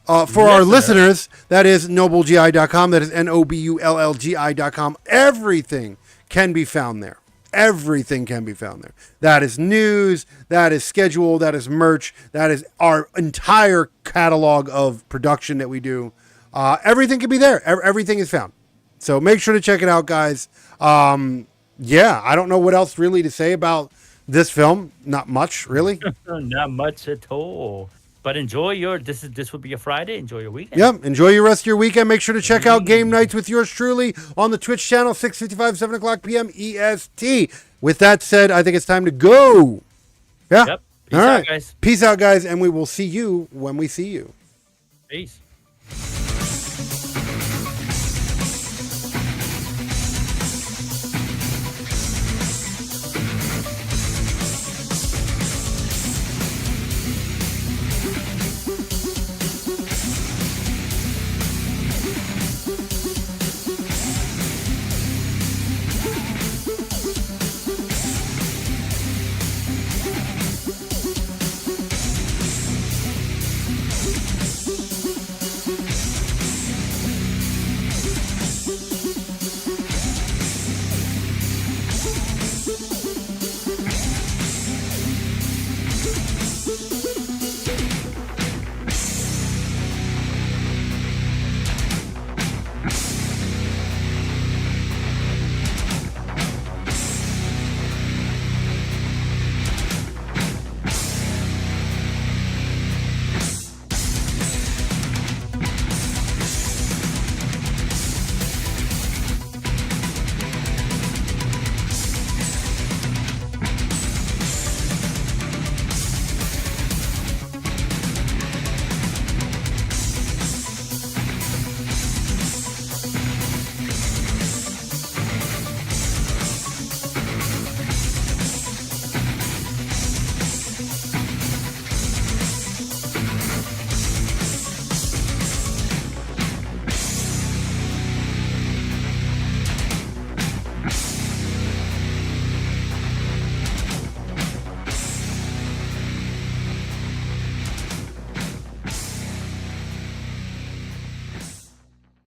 for our listeners, that is nobullgi.com. That is NOBULLGI.com. Everything can be found there. Everything can be found there. That is news. That is schedule. That is merch. That is our entire catalog of production that we do. Everything can be there. Everything is found. So make sure to check it out, guys. I don't know what else really to say about this film. Not much, really. Not much at all. But enjoy this would be a Friday. Enjoy your weekend. Yep. Enjoy your rest of your weekend. Make sure to check out Game Nights with yours truly on the Twitch channel, 6:55, 7 o'clock p.m. EST. With that said, I think it's time to go. Yeah. Yep. Peace out, guys. Peace out, guys. And we will see you when we see you. Peace.